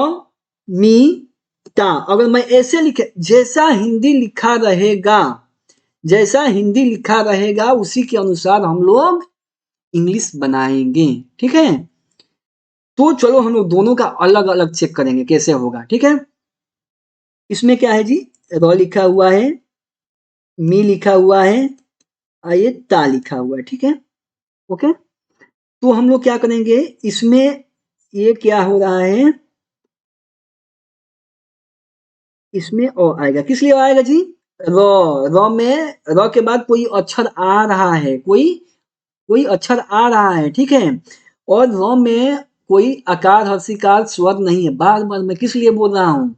मी ता, अगर मैं ऐसे लिखे, जैसा हिंदी लिखा रहेगा, जैसा हिंदी लिखा रहेगा उसी के अनुसार हम लोग इंग्लिश बनाएंगे। ठीक है, तो चलो हम लोग दोनों का अलग अलग चेक करेंगे कैसे होगा। ठीक है, इसमें क्या है जी, र लिखा हुआ है, मी लिखा हुआ है, और ये ता लिखा हुआ है। ठीक है, ओके, तो हम लोग क्या करेंगे इसमें, ये क्या हो रहा है, इसमें ओ आएगा, किस लिए आएगा जी, र, र में र के बाद कोई अक्षर आ रहा है, कोई कोई अक्षर आ रहा है। ठीक है, और र में कोई आकार हर्षिकार स्वर नहीं है। बार बार मैं किस लिए बोल रहा हूं,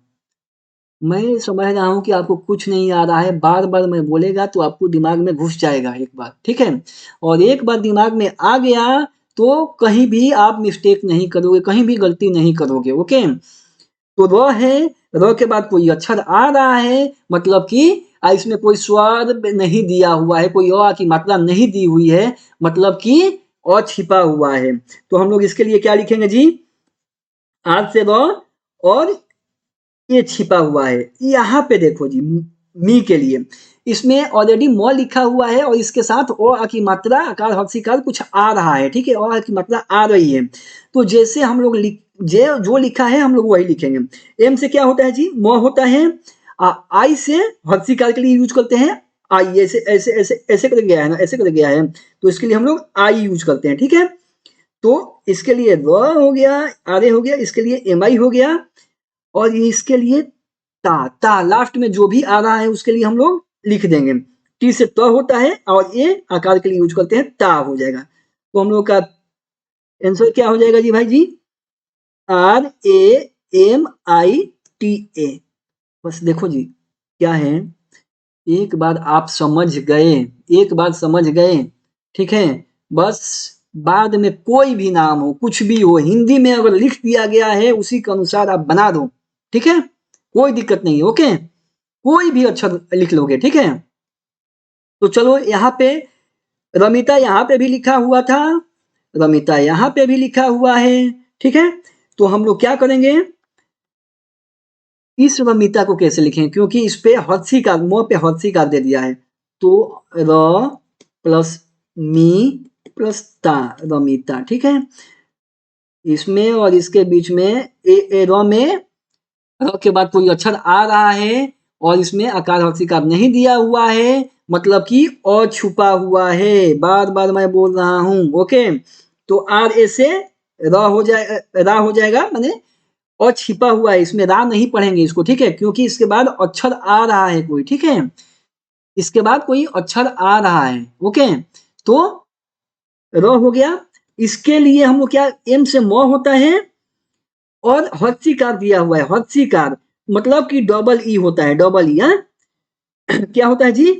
मैं समझ रहा हूं कि आपको कुछ नहीं आ रहा है, बार बार मैं बोलेगा तो आपको दिमाग में घुस जाएगा एक बार। ठीक है, और एक बार दिमाग में आ गया तो कहीं भी आप मिस्टेक नहीं करोगे, कहीं भी गलती नहीं करोगे। ओके, तो र है, र के बाद कोई अक्षर आ रहा है, मतलब कि इसमें कोई स्वर नहीं दिया हुआ है, कोई अ की मात्रा नहीं दी हुई है, मतलब कि अ छिपा हुआ है। तो हम लोग इसके लिए क्या लिखेंगे जी, आज से र, और ये छिपा हुआ है। यहाँ पे देखो जी, मी के लिए इसमें ऑलरेडी म लिखा हुआ है, और इसके साथ अ की मात्रा आकार हर्षिकार कुछ आ रहा है। ठीक है, अ की मात्रा आ रही है, तो जैसे हम लोग जो लिखा है हम लोग वही लिखेंगे। एम से क्या होता है जी, म होता है, आई से हर्षिकार के लिए यूज करते हैं आई, ऐसे ऐसे ऐसे ऐसे कर गया है ना, ऐसे कर गया है, तो इसके लिए हम लोग आई यूज करते हैं। ठीक है, तो इसके लिए व हो गया, आर हो गया, इसके लिए एम आई हो गया, और इसके लिए ता, ता लास्ट में जो भी आ रहा है उसके लिए हम लोग लिख देंगे। टी से त होता है, और ये आकार के लिए यूज करते हैं, ता हो जाएगा। तो हम लोग का आंसर क्या हो जाएगा जी भाई जी, R A M I T A. बस देखो जी, क्या है, एक बार आप समझ गए, एक बार समझ गए, ठीक है, बस बाद में कोई भी नाम हो, कुछ भी हो, हिंदी में अगर लिख दिया गया है उसी के अनुसार आप बना दो। ठीक है, कोई दिक्कत नहीं है। ओके, कोई भी अक्षर लिख लोगे। ठीक है, तो चलो यहाँ पे रमिता यहाँ पे भी लिखा हुआ था, रमिता यहाँ पे भी लिखा हुआ है। ठीक है, तो हम लोग क्या करेंगे, इस रमिता को कैसे लिखें, क्योंकि इस पे हर्षी का, मोह पे हर्षी का दे दिया है, तो र प्लस मी प्लस ता, रमिता। ठीक है, इसमें और इसके बीच में ए र में र के बाद कोई अक्षर आ रहा है, और इसमें आकार हर्षिकार नहीं दिया हुआ है, मतलब कि अ छुपा हुआ है। बार बार मैं बोल रहा हूं। ओके, तो आर ए से र हो जाए, रा हो जाएगा, माने अ छिपा हुआ है, इसमें रा नहीं पढ़ेंगे इसको। ठीक है, क्योंकि इसके बाद अक्षर आ रहा है कोई। ठीक है, इसके बाद कोई अक्षर आ रहा है। ओके, तो र हो गया, इसके लिए हम लोग क्या, एम से म होता है, और हर्षिकार दिया हुआ है, हर्षिकार मतलब कि डबल ई होता है, डबल ई। क्या होता है जी,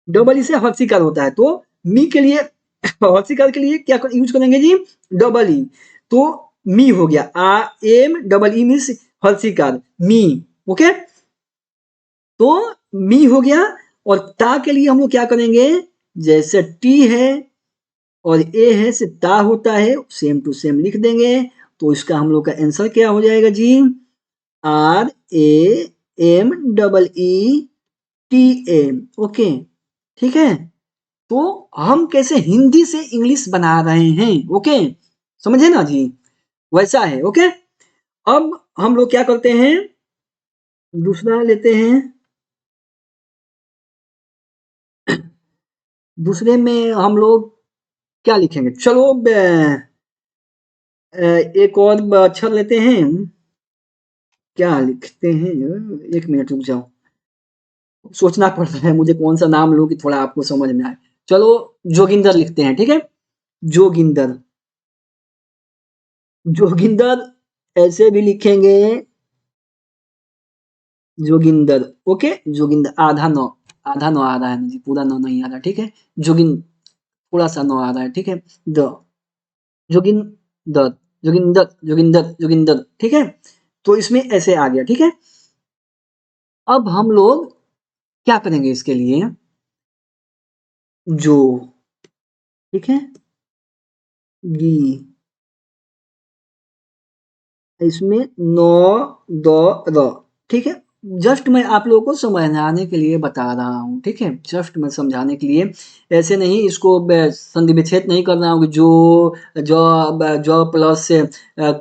डबल ई से हर्षिकार होता है, तो मी के लिए हर्षिकार के लिए क्या यूज करेंगे जी, डबल ई, तो मी हो गया, आ एम डबल ई मीन्स हर्षिकार, मी। ओके, तो मी हो गया, और ता के लिए हम लोग क्या करेंगे, जैसे टी है और ए है से ता होता है, सेम टू सेम लिख देंगे। तो इसका हम लोग का आंसर क्या हो जाएगा जी, R A M double E T A. Okay, ठीक है, तो हम कैसे हिंदी से इंग्लिश बना रहे हैं। ओके, समझे ना जी, वैसा है। ओके, अब हम लोग क्या करते हैं, दूसरा लेते हैं, दूसरे में हम लोग क्या लिखेंगे, चलो एक और अक्षर लेते हैं, क्या लिखते हैं, एक मिनट रुक जाओ, सोचना पड़ रहा है मुझे कौन सा नाम लूं कि थोड़ा आपको समझ में आए। चलो जोगिंदर लिखते हैं। ठीक है, जोगिंदर, जोगिंदर ऐसे भी लिखेंगे, जोगिंदर। ओके, जोगिंदर, आधा नौ, आधा नौ आ रहा है जी, पूरा नौ नहीं आ रहा। ठीक है, जोगिन, थोड़ा सा नौ आ रहा है। ठीक है, द जोगिन दर, जोगिंदर जोगिंदर जोगिंदर, ठीक है। तो इसमें ऐसे आ गया, ठीक है। अब हम लोग क्या करेंगे इसके लिए, जो, ठीक है, गी, इसमें नौ द र, ठीक है। जस्ट मैं आप लोगों को समझाने के लिए बता रहा हूँ, ठीक है, जस्ट मैं समझाने के लिए, ऐसे नहीं इसको संधि विच्छेद नहीं कर रहा हूँ कि जो प्लस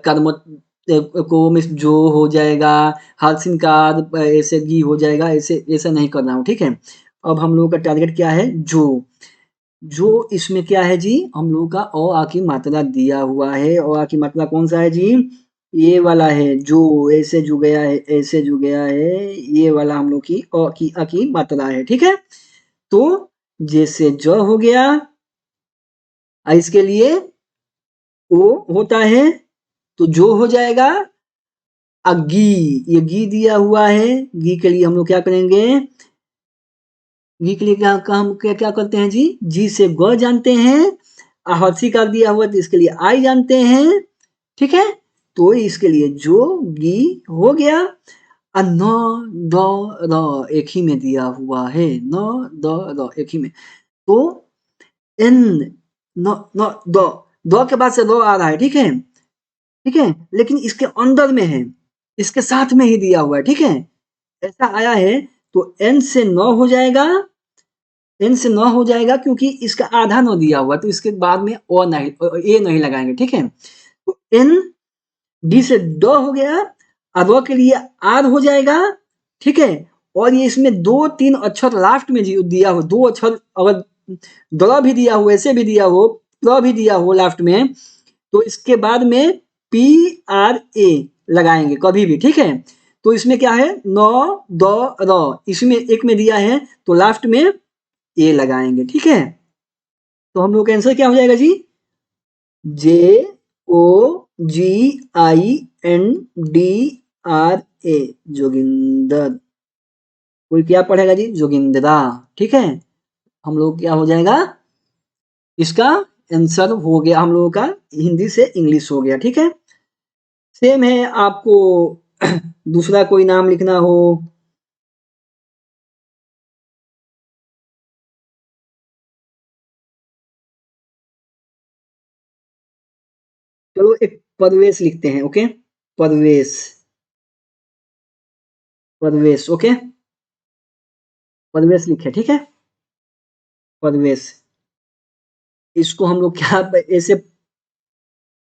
कर्म को मिस जो हो जाएगा, हालसिनकार ऐसे गी हो जाएगा, ऐसे ऐसा नहीं कर रहा हूँ, ठीक है। अब हम लोगों का टारगेट क्या है, जो इसमें क्या है जी, हम लोगों का अ आ की मात्रा दिया हुआ है। अ आ की मात्रा कौन सा है जी, ये वाला है, जो ऐसे जो गया है, ऐसे जो गया है, ये वाला हम लोग की अ की मात्रा है, ठीक है। तो जैसे ज हो गया, इसके लिए ओ होता है, तो जो हो जाएगा, गी, ये गी दिया हुआ है, गी के लिए हम लोग क्या करेंगे, गी के लिए हम क्या करते हैं जी से ग जानते हैं, हर्षी का दिया हुआ तो इसके लिए आई जानते हैं, ठीक है। तो इसके लिए जो गी हो गया, न द र एक ही में दिया हुआ है, न द र एक ही में, तो एन न न द के बाद से रो आ रहा है, ठीक है, ठीक है, लेकिन इसके अंदर में है, इसके साथ में ही दिया हुआ है, ठीक है, ऐसा आया है, तो एन से न हो जाएगा, एन से न हो जाएगा क्योंकि इसका आधा न दिया हुआ, तो इसके बाद में ओ नहीं, ए नहीं लगाएंगे, ठीक है। तो एन, डी से ड हो गया, र के लिए आर हो जाएगा, ठीक है। और ये इसमें 2-3 अक्षर लास्ट में दिया हो, 2 अक्षर अगर द भी दिया हो, ऐसे भी दिया हो, प्र भी दिया हो लास्ट में, तो इसके बाद में पी आर ए लगाएंगे कभी भी, ठीक है। तो इसमें क्या है, न द र, इसमें एक में दिया है तो लास्ट में ए लगाएंगे, ठीक है। तो हम लोग का आंसर क्या हो जाएगा जी, जे ओ जी I N D R A, Joginder. कोई क्या पढ़ेगा जी, जोगिंद्रा, ठीक है। हम लोग क्या हो जाएगा, इसका आंसर हो गया हम लोगों का, हिंदी से इंग्लिश हो गया, ठीक है। सेम है, आपको दूसरा कोई नाम लिखना हो, चलो एक परवेश लिखते हैं, ओके, परवेश, परवेश, ओके, परवेश लिखे, ठीक है, परवेश, इसको हम लोग क्या ऐसे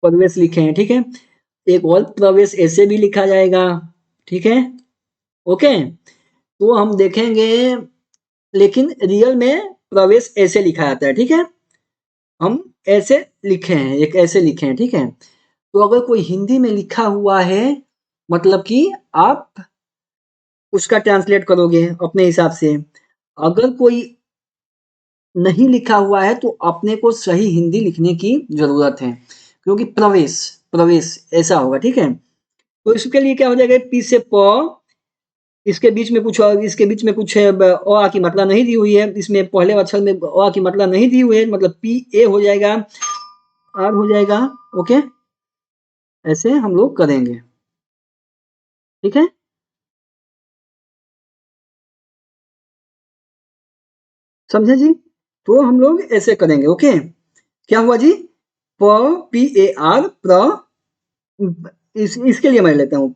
परवेश लिखे हैं, ठीक है। एक और प्रवेश ऐसे भी लिखा जाएगा, ठीक है, ओके। तो हम देखेंगे, लेकिन रियल में प्रवेश ऐसे लिखा जाता है, ठीक है, हम ऐसे लिखे हैं, एक ऐसे लिखे हैं, ठीक है। तो अगर कोई हिंदी में लिखा हुआ है, मतलब कि आप उसका ट्रांसलेट करोगे अपने हिसाब से, अगर कोई नहीं लिखा हुआ है तो अपने को सही हिंदी लिखने की जरूरत है, क्योंकि प्रवेश, प्रवेश ऐसा होगा, ठीक है। तो इसके लिए क्या हो जाएगा, पी से प, इसके बीच में कुछ और, इसके बीच में कुछ अ की मात्रा नहीं दी हुई है, इसमें पहले अक्षर में अ की मात्रा नहीं दी हुई है, मतलब पी ए हो जाएगा, आर हो जाएगा, ओके, ऐसे हम लोग करेंगे, ठीक है। समझे जी, तो हम लोग ऐसे करेंगे, ओके। क्या हुआ जी, प पी ए आर प्र, इसके लिए मैं लेता हूँ,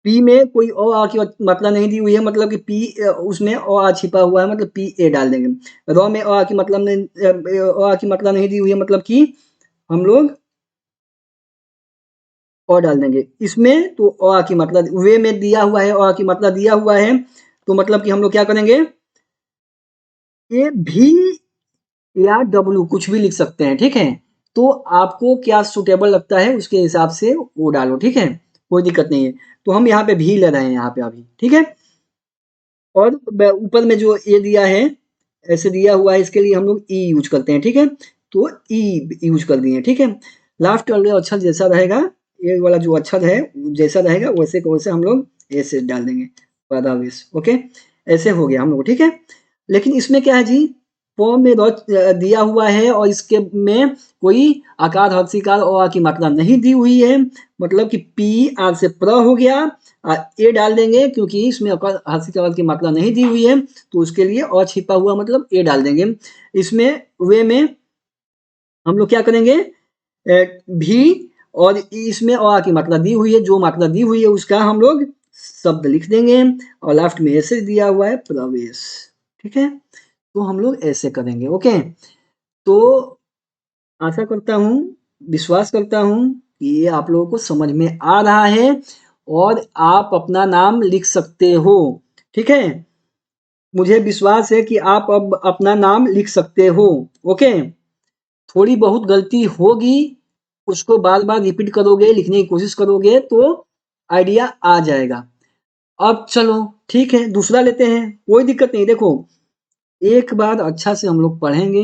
पी में कोई अ आ की मात्रा नहीं दी हुई है, मतलब कि पी उसमें अ आ छिपा हुआ है, मतलब पी ए डाल देंगे। र में अ आ की मतलब नहीं, अ आ की मात्रा नहीं दी हुई है, मतलब कि हम लोग अ डाल देंगे इसमें, तो अ आ की मात्रा वे में दिया हुआ है, अ आ की मात्रा दिया हुआ है, तो मतलब कि हम लोग क्या करेंगे, ए भी या डब्ल्यू कुछ भी लिख सकते हैं, ठीक है। तो आपको क्या सुटेबल लगता है उसके हिसाब से वो डालो, ठीक है, कोई दिक्कत नहीं है। तो हम यहाँ पे भी ले रहे हैं यहाँ पे अभी, ठीक है। और ऊपर में जो ये दिया है, ऐसे दिया हुआ है, इसके लिए हम लोग ई यूज करते हैं, ठीक है। तो ई यूज कर दिए, ठीक है। लास्ट वाला अक्षर जैसा रहेगा, ये वाला जो अक्षर है जैसा रहेगा, वैसे को वैसे हम लोग ऐसे डाल देंगे, पदावेश, ओके। ऐसे हो गया हम लोग, ठीक है। लेकिन इसमें क्या है जी, फॉर्म में दिया हुआ है और इसके में कोई आकार हर्षिकार और आ की मात्रा नहीं दी हुई है, मतलब कि पी आर से प्र हो गया, ए डाल देंगे क्योंकि इसमें आकार हर्षिकार की मात्रा नहीं दी हुई है, तो उसके लिए और छिपा हुआ मतलब ए डाल देंगे। इसमें वे में हम लोग क्या करेंगे, भी और इसमें अ की मात्रा दी हुई है, जो मात्रा दी हुई है उसका हम लोग शब्द लिख देंगे और लास्ट में ऐसे दिया हुआ है प्रवेश। ठीक है, तो हम लोग ऐसे करेंगे। ओके, तो आशा करता हूँ, विश्वास करता हूँ कि ये आप लोगों को समझ में आ रहा है और आप अपना नाम लिख सकते हो। ठीक है, मुझे विश्वास है कि आप अब अपना नाम लिख सकते हो। ओके, थोड़ी बहुत गलती होगी, उसको बार-बार रिपीट करोगे, लिखने की कोशिश करोगे तो आइडिया आ जाएगा। अब चलो ठीक है, दूसरा लेते हैं, कोई दिक्कत नहीं। देखो, एक बार अच्छा से हम लोग पढ़ेंगे।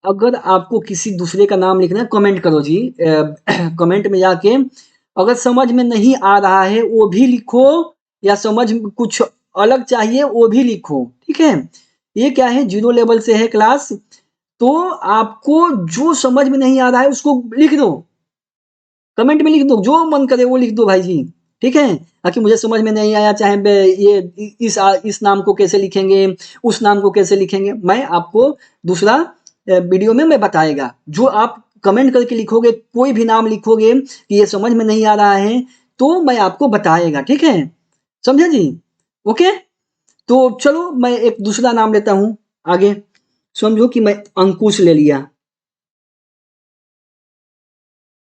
अगर आपको किसी दूसरे का नाम लिखना है कमेंट करो जी, कमेंट में जाके अगर समझ में नहीं आ रहा है वो भी लिखो, या समझ कुछ अलग चाहिए वो भी लिखो। ठीक है, ये क्या है, जीरो लेवल से है क्लास, तो आपको जो समझ में नहीं आ रहा है उसको लिख दो, कमेंट में लिख दो, जो मन करे वो लिख दो भाई जी। ठीक है, ताकि मुझे समझ में नहीं आया, चाहे ये इस नाम को कैसे लिखेंगे, उस नाम को कैसे लिखेंगे, मैं आपको दूसरा वीडियो में मैं बताएगा। जो आप कमेंट करके लिखोगे, कोई भी नाम लिखोगे कि ये समझ में नहीं आ रहा है, तो मैं आपको बताएगा। ठीक है, समझे जी? ओके, तो चलो मैं एक दूसरा नाम लेता हूँ आगे। समझो कि मैं अंकुश ले लिया,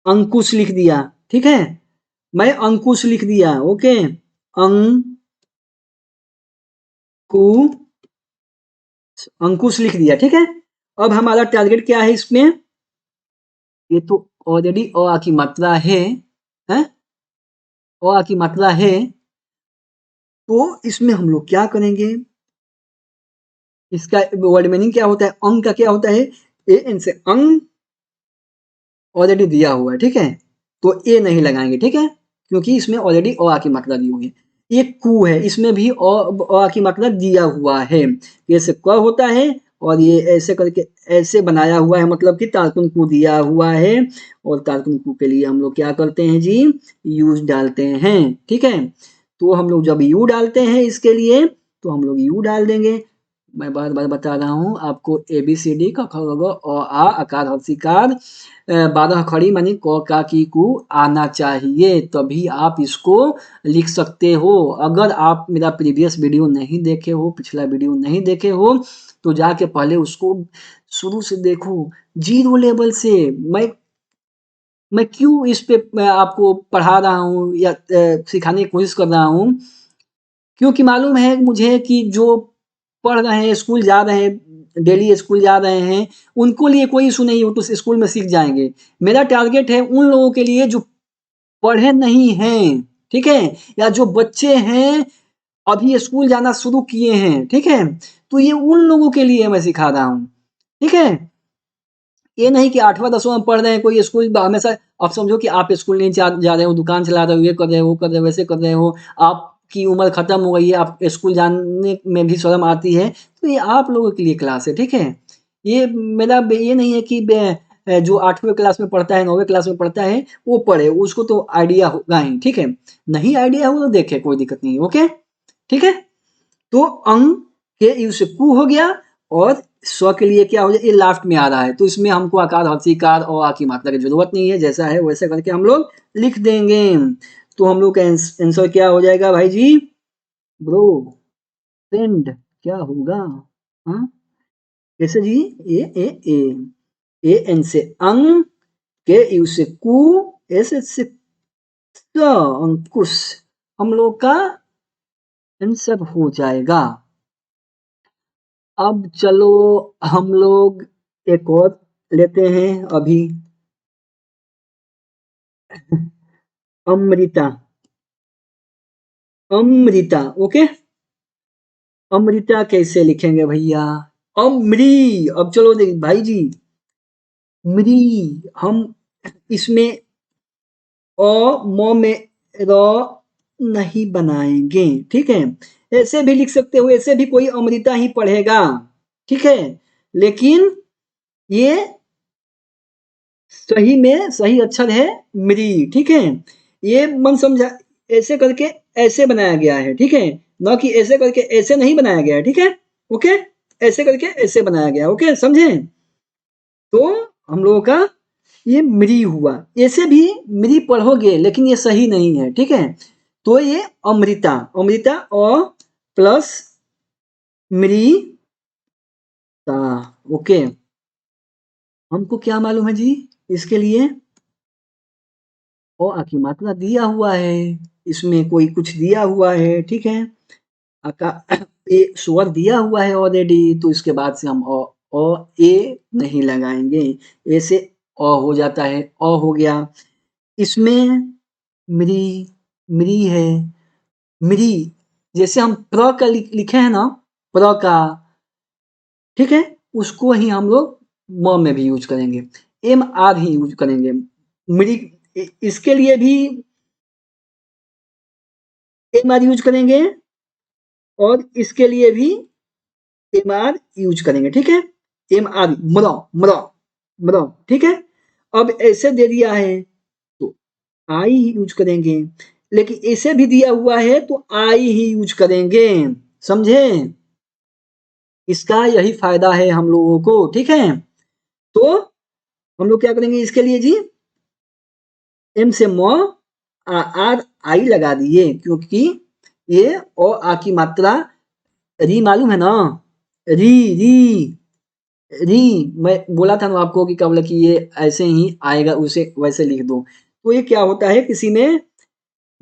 अंकुश लिख दिया। ठीक है, मैं अंकुश लिख दिया। ओके, अंकु अंकुश लिख दिया। ठीक है, अब हमारा टारगेट क्या है इसमें, ये तो ऑलरेडी अ की मात्रा है, अ की मात्रा है, तो इसमें हम लोग क्या करेंगे, इसका वर्ड मीनिंग क्या होता है, अंग का क्या होता है, ए एन से अंग ऑलरेडी दिया हुआ है। ठीक है, तो ए नहीं लगाएंगे। ठीक है, क्योंकि इसमें ऑलरेडी अ की मात्रा दी हुई है। एक कु है, इसमें भी अ की मात्रा दिया हुआ है, जैसे क होता है और ये ऐसे करके ऐसे बनाया हुआ है, मतलब कि तारकुन कु दिया हुआ है, और तारकुन कु के लिए हम लोग क्या करते हैं जी, यूज डालते हैं। ठीक है, तो हम लोग जब यू डालते हैं इसके लिए, तो हम लोग यू डाल देंगे। मैं बार बार बता रहा हूँ आपको, ए बी सी डी क ख ग घ अ आ आकार हर्षिकार 12 खड़ी मानी क का की कु आना चाहिए, तभी आप इसको लिख सकते हो। अगर आप मेरा प्रीवियस वीडियो नहीं देखे हो, पिछला वीडियो नहीं देखे हो, तो जाके पहले उसको शुरू से देखो, जीरो लेवल से। मैं क्यों इस पे मैं आपको पढ़ा रहा हूँ या सिखाने की कोशिश कर रहा हूँ, क्योंकि मालूम है मुझे कि जो पढ़ रहे हैं, स्कूल जा रहे हैं, डेली स्कूल जा रहे हैं, उनको लिए कोई इशू नहीं हो, तो स्कूल में सीख जाएँगे। मेरा टारगेट है उन लोगों के लिए जो पढ़े नहीं हैं, ठीक है? या जो बच्चे हैं, अभी स्कूल जाना शुरू किए हैं, ठीक है? तो ये उन लोगों के लिए मैं सिखा रहा हूँ, ठीक है? ये नहीं कि 8वाँ 10वां में पढ़ रहे हैं, कोई स्कूल हमेशा, अब समझो कि आप स्कूल नहीं जा रहे हो, दुकान चला रहे हो, ये कर रहे हो, वो कर रहे हो, वैसे कर रहे हो, आपकी उम्र खत्म हो गई है, आप स्कूल जाने में भी शर्म आती है, तो ये आप लोगों के लिए क्लास है, ठीक है? ये मेरा ये नहीं है कि जो 8वीं क्लास में पढ़ता है, 9वीं क्लास में पढ़ता है, वो पढ़े, उसको तो आइडिया होगा ही, ठीक है? नहीं आइडिया हो तो देखे, कोई दिक्कत नहीं है, ओके? ठीक है? तो अंग के यू से कु हो गया, और स्व के लिए क्या हो जाए, ये लास्ट में आ रहा है, तो इसमें हमको आकार हर्षिकार और आ की मात्रा की जरूरत नहीं है, जैसा है वैसे करके हम लोग लिख देंगे। तो हम लोग का आंसर क्या हो जाएगा भाई जी, ब्रो फ्रेंड क्या होगा, हाँ कैसे जी, ए एन से अंग, के यू से कु, एस एस से अंकुश, हम लोग का आंसर हो जाएगा। अब चलो हम लोग एक और लेते हैं अभी, अमृता, अमृता, ओके, अमृता कैसे लिखेंगे भैया, अमरी, अब चलो देख भाई जी, मरी, हम इसमें अ म में र नहीं बनाएंगे, ठीक है? ऐसे भी लिख सकते हो, ऐसे भी कोई अमृता ही पढ़ेगा, ठीक है, लेकिन ये सही में सही अक्षर है मृ, ठीक है। ये मन समझा, ऐसे करके ऐसे बनाया गया है, ठीक है, ना कि ऐसे करके ऐसे नहीं बनाया गया है, ठीक है, ओके, ऐसे करके ऐसे बनाया गया, ओके, समझे। तो हम लोगों का ये मृ हुआ, ऐसे भी मृ पढ़ोगे लेकिन ये सही नहीं है, ठीक है। तो ये अमृता, अमृता अ प्लस मृता, ओके। हमको क्या मालूम है जी इसके लिए, अ की मात्रा दिया हुआ है, इसमें कोई कुछ दिया हुआ है, ठीक है। अका ए स्वर दिया हुआ है ऑलरेडी, तो इसके बाद से हम ए नहीं लगाएंगे, ए से हो जाता है, हो गया। इसमें मृ, मृ है, मृ जैसे हम प्र का लिखे हैं ना, प्र का, ठीक है, उसको ही हम लोग म में भी यूज करेंगे, एम आर ही यूज करेंगे। मृ इसके लिए भी एम आर यूज करेंगे और इसके लिए भी एम आर यूज करेंगे, ठीक है, एम आर म्र, म्र, म्र, ठीक है। अब ऐसे दे दिया है तो आई ही यूज करेंगे, लेकिन ऐसे भी दिया हुआ है तो आई ही यूज करेंगे, समझे। इसका यही फायदा है हम लोगों को, ठीक है। तो हम लोग क्या करेंगे इसके लिए जी, एम से म, आर आई लगा दिए, क्योंकि ये आ की मात्रा री मालूम है ना, री री री, मैं बोला था ना आपको कि क्या बोला कि ये ऐसे ही आएगा, उसे वैसे लिख दो। तो ये क्या होता है, किसी में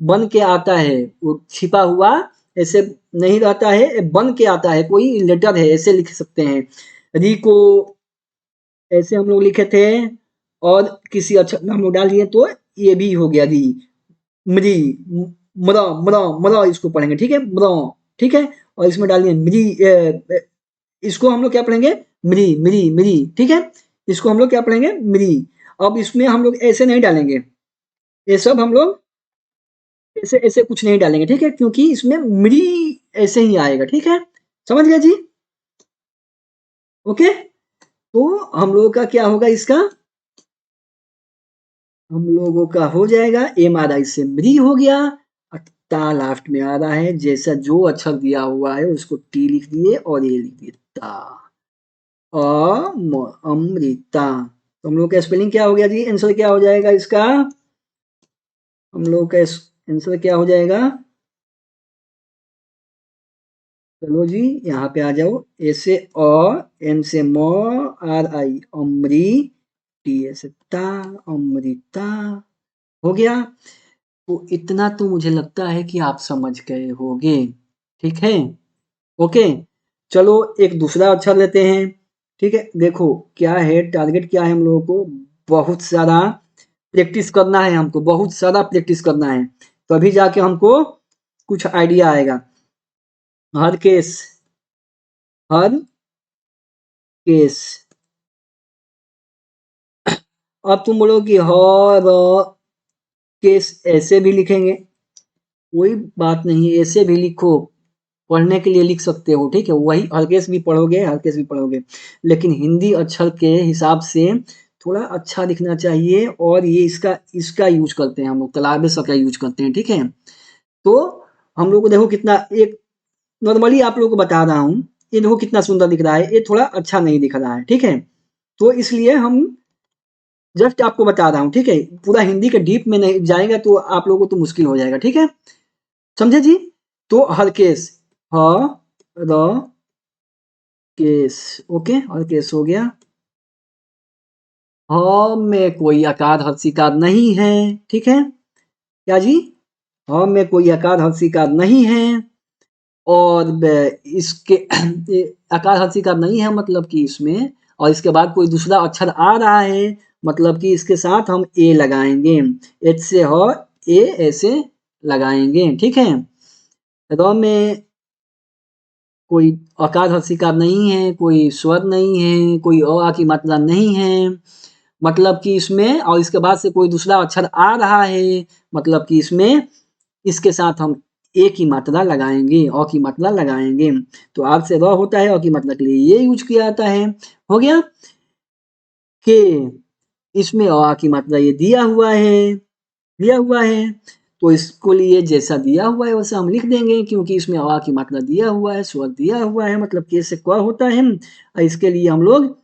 बन के आता है, वो छिपा हुआ ऐसे नहीं रहता है, बन के आता है, कोई लेटर है, ऐसे लिख सकते हैं। री को ऐसे हम लोग लिखे थे और किसी अक्षर में हम लोग डाल दिए तो ये भी हो गया री, मृ, म्र, म्र, म्र इसको पढ़ेंगे, ठीक है, म्र, ठीक है। और इसमें डाल दिए मृ, इसको हम लोग क्या पढ़ेंगे, मृ, मृ, मृ, ठीक है। इसको हम लोग क्या पढ़ेंगे, मृ। अब इसमें हम लोग ऐसे नहीं डालेंगे, ये सब हम लोग ऐसे ऐसे कुछ नहीं डालेंगे, ठीक है, क्योंकि इसमें मृ ऐसे ही आएगा, ठीक है, समझ गया जी, ओके। तो हम लोगों का क्या होगा इसका, हम लोगों का हो जाएगा एम आर आई से मृ हो गया, ता लास्ट में आ रहा है, जैसा जो अक्षर दिया हुआ है उसको टी लिख दिए और ये लिख दिए ता, अमृता। तो हम लोग का स्पेलिंग क्या हो गया जी, आंसर क्या हो जाएगा इसका, हम लोग का आंसर क्या हो जाएगा, चलो जी यहाँ पे आ जाओ, ए से अ, एम से म, आर आई अमृ, टी से ता, अमृता, हो गया। तो इतना तो मुझे लगता है कि आप समझ गए होंगे, ठीक है, ओके। चलो एक दूसरा अक्षर लेते हैं, ठीक है। देखो क्या है, टारगेट क्या है हम लोगों को, बहुत सारा प्रैक्टिस करना है हमको, बहुत सारा प्रैक्टिस करना है, तभी जाके हमको कुछ आइडिया आएगा। हर केस, हर केस, अब तुम बोलो कि हर केस ऐसे भी लिखेंगे, कोई बात नहीं, ऐसे भी लिखो, पढ़ने के लिए लिख सकते हो, ठीक है, वही हर केस भी पढ़ोगे, हर केस भी पढ़ोगे, लेकिन हिंदी अक्षर के हिसाब से थोड़ा अच्छा दिखना चाहिए, और ये इसका इसका यूज करते हैं हम लोग, तालाबे स का यूज करते हैं, ठीक है। तो हम लोग को देखो कितना, एक नॉर्मली आप लोगों को बता रहा हूँ, ये देखो कितना सुंदर दिख रहा है, ये थोड़ा अच्छा नहीं दिख रहा है, ठीक है। तो इसलिए हम जस्ट आपको बता रहा हूँ, ठीक है, पूरा हिंदी के डीप में नहीं जाएगा तो आप लोगों को तो मुश्किल हो जाएगा, ठीक है, समझे जी। तो हरकेश, ह र केस, ओके, हरकेश हो गया। ह में कोई आकार हर्षिकार नहीं है, ठीक है, क्या जी, ह में कोई आकार हर्षिकार नहीं है, और इसके आकार हर्षिकार नहीं है, मतलब कि इसमें, और इसके बाद कोई दूसरा अक्षर आ रहा है, मतलब कि इसके साथ हम ए लगाएंगे, एच से ह, ए ऐसे लगाएंगे, ठीक है। र में कोई अकार हर्षिकार नहीं है, कोई स्वर नहीं है, कोई अ की मात्रा नहीं है, मतलब कि इसमें, और इसके बाद से कोई दूसरा अक्षर आ रहा है, मतलब कि इसमें इसके साथ हम ए की मात्रा लगाएंगे, अ की मात्रा लगाएंगे। तो आर से र होता है, अ की मात्रा के लिए ये यूज किया जाता है। हो गया कि इसमें अ की मात्रा ये दिया हुआ है, दिया हुआ है, तो इसको लिए जैसा दिया हुआ है वैसा हम लिख देंगे, क्योंकि इसमें अ की मात्रा दिया हुआ है, स्वर दिया हुआ है, मतलब के से क होता है। इसके लिए हम लोग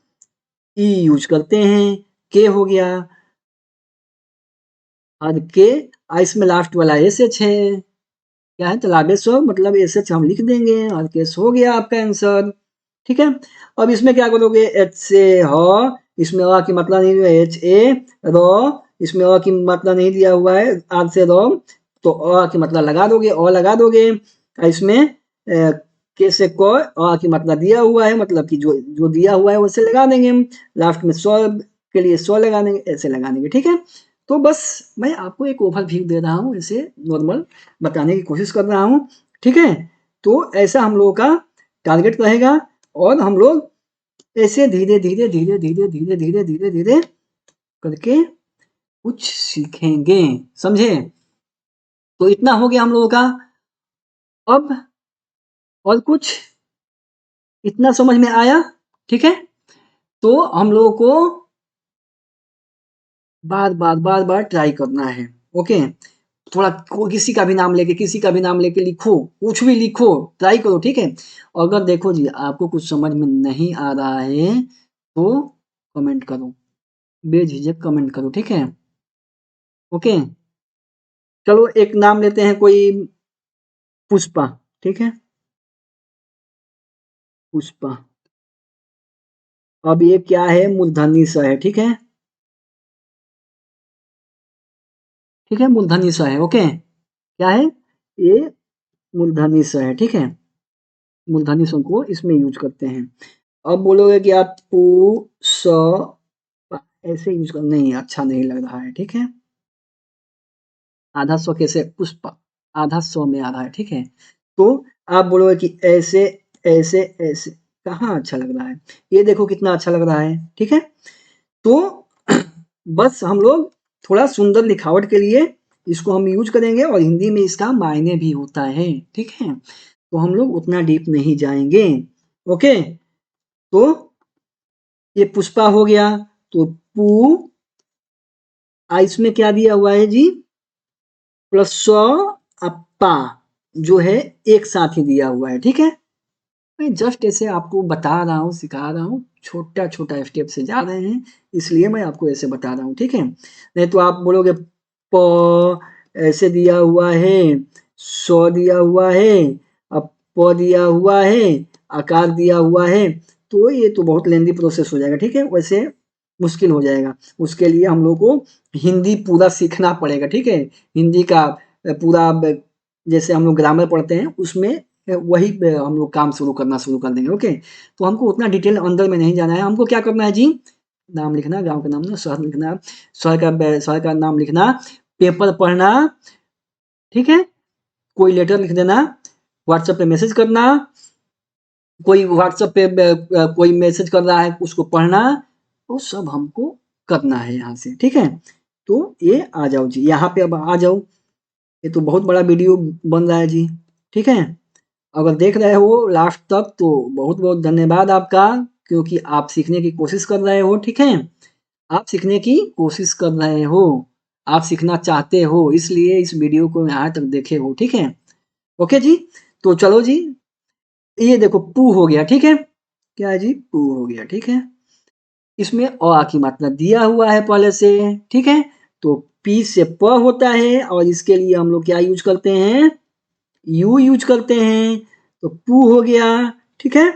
ई यूज करते हैं, के हो गया, और के इसमें लास्ट वाला एस एच है, क्या है तालाबेश्वर, मतलब एस एच हम लिख देंगे, और केस हो गया आपका आंसर। ठीक है, अब इसमें क्या करोगे, एच से ह, इसमें अ की मात्रा नहीं है, एच ए र, इसमें अ की मात्रा नहीं दिया हुआ है, आर से र, तो अ की मात्रा लगा दोगे, अ लगा दोगे, इसमें के से क, अ की मात्रा दिया हुआ है, मतलब कि जो जो दिया हुआ है वैसे लगा देंगे हम, लास्ट में स्व के लिए स्व लगा देंगे, ऐसे लगा देंगे। ठीक है, तो बस मैं आपको एक ओवरव्यू दे रहा हूँ, ऐसे नॉर्मल बताने की कोशिश कर रहा हूँ। ठीक है, तो ऐसा हम लोगों का टारगेट रहेगा, और हम लोग ऐसे धीरे धीरे धीरे धीरे धीरे धीरे धीरे धीरे करके कुछ सीखेंगे, समझे। तो इतना हो गया हम लोगों का। अब और कुछ इतना समझ में आया? ठीक है, तो हम लोगों को बार बार बार बार ट्राई करना है। ओके, थोड़ा किसी का भी नाम लेके, किसी का भी नाम लेके लिखो, कुछ भी लिखो, ट्राई करो। ठीक है, अगर देखो जी आपको कुछ समझ में नहीं आ रहा है तो कमेंट करो, बेझिझक कमेंट करो। ठीक है, ओके, चलो एक नाम लेते हैं, कोई पुष्पा। ठीक है, पुष्पा, अब ये क्या है, मूर्धन्य स है। ठीक है, ठीक है, मूर्धन्य स है। ओके, क्या है ये, मूर्धन्य स है। ठीक है, मूर्धन्य स को इसमें यूज करते हैं। अब बोलोगे कि आप पू स ऐसे यूज कर, नहीं अच्छा नहीं लग रहा है। ठीक है, आधा स्व कैसे, पुष्प आधा स्व में आ रहा है। ठीक है, तो आप बोलोगे कि ऐसे ऐसे ऐसे, कहाँ अच्छा लग रहा है, ये देखो कितना अच्छा लग रहा है। ठीक है, तो बस हम लोग थोड़ा सुंदर लिखावट के लिए इसको हम यूज करेंगे, और हिंदी में इसका मायने भी होता है। ठीक है, तो हम लोग उतना डीप नहीं जाएंगे। ओके, तो ये पुष्पा हो गया, तो पू इसमें क्या दिया हुआ है जी, प्लस स अप्पा, जो है एक साथ ही दिया हुआ है। ठीक है, मैं जस्ट ऐसे आपको बता रहा हूँ, सिखा रहा हूँ, छोटा छोटा स्टेप से जा रहे हैं, इसलिए मैं आपको ऐसे बता रहा हूँ। ठीक है, नहीं तो आप बोलोगे प ऐसे दिया हुआ है, सौ दिया हुआ है, अब प दिया हुआ है, आकार दिया हुआ है, तो ये तो बहुत लेंदी प्रोसेस हो जाएगा। ठीक है, वैसे मुश्किल हो जाएगा, उसके लिए हम लोग को हिंदी पूरा सीखना पड़ेगा। ठीक है, हिंदी का पूरा जैसे हम लोग ग्रामर पढ़ते हैं उसमें वही हम लोग काम शुरू कर देंगे। ओके, तो हमको उतना डिटेल अंदर में नहीं जाना है, हमको क्या करना है जी, नाम लिखना, गांव का नाम ना, शहर लिखना, शहर का नाम लिखना, पेपर पढ़ना। ठीक है, कोई लेटर लिख देना, व्हाट्सएप पे मैसेज करना, कोई व्हाट्सएप पे कोई मैसेज कर रहा है उसको पढ़ना, वो सब हमको करना है यहाँ से। ठीक है, तो ये आ जाओ जी, यहाँ पे अब आ जाओ, ये तो बहुत बड़ा वीडियो बन रहा है जी। ठीक है, अगर देख रहे हो लास्ट तक तो बहुत बहुत धन्यवाद आपका, क्योंकि आप सीखने की कोशिश कर रहे हो। ठीक है, आप सीखने की कोशिश कर रहे हो, आप सीखना चाहते हो, इसलिए इस वीडियो को यहाँ तक देखे हो। ठीक है, ओके जी, तो चलो जी, ये देखो पू हो गया। ठीक है, क्या है जी, पू हो गया। ठीक है, इसमें अ की मात्रा दिया हुआ है पहले से। ठीक है, तो पी से प होता है, और इसके लिए हम लोग क्या यूज करते हैं, यू यूज करते हैं, तो पू हो गया। ठीक है,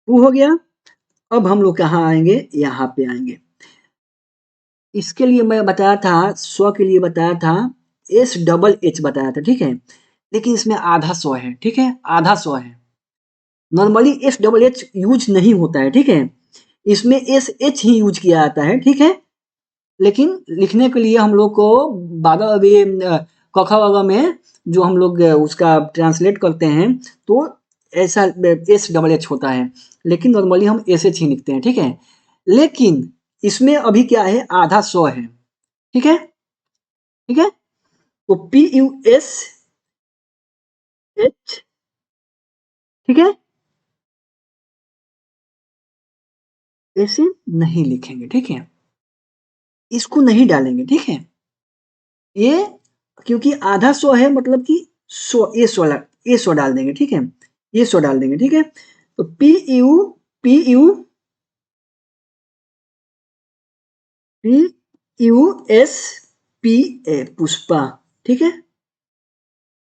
पू हो गया, अब हम लोग कहाँ आएंगे, यहाँ पे आएंगे। इसके लिए मैं बताया था, स्व के लिए बताया था, एस डबल एच बताया था। ठीक है, लेकिन इसमें आधा स्व है। ठीक है, आधा स्व है, normally S double H use नहीं होता है। ठीक है, इसमें एस एच ही यूज किया जाता है। ठीक है, लेकिन लिखने के लिए हम लोग को बारह अभी क ख ग घ में जो हम लोग उसका ट्रांसलेट करते हैं, तो ऐसा एस डबल एच होता है, लेकिन नॉर्मली हम एस एच ही लिखते हैं। ठीक है, लेकिन इसमें अभी क्या है, आधा स्व है। ठीक है, ठीक है, तो PUSH, ठीक है, ऐसे नहीं लिखेंगे, ठीक है, इसको नहीं डालेंगे, ठीक है। ये क्योंकि आधा सौ है मतलब कि सौ, ये सौ डाल देंगे, ठीक है, ये सौ डाल देंगे, ठीक है। तो PUSPA पुष्पा, ठीक है।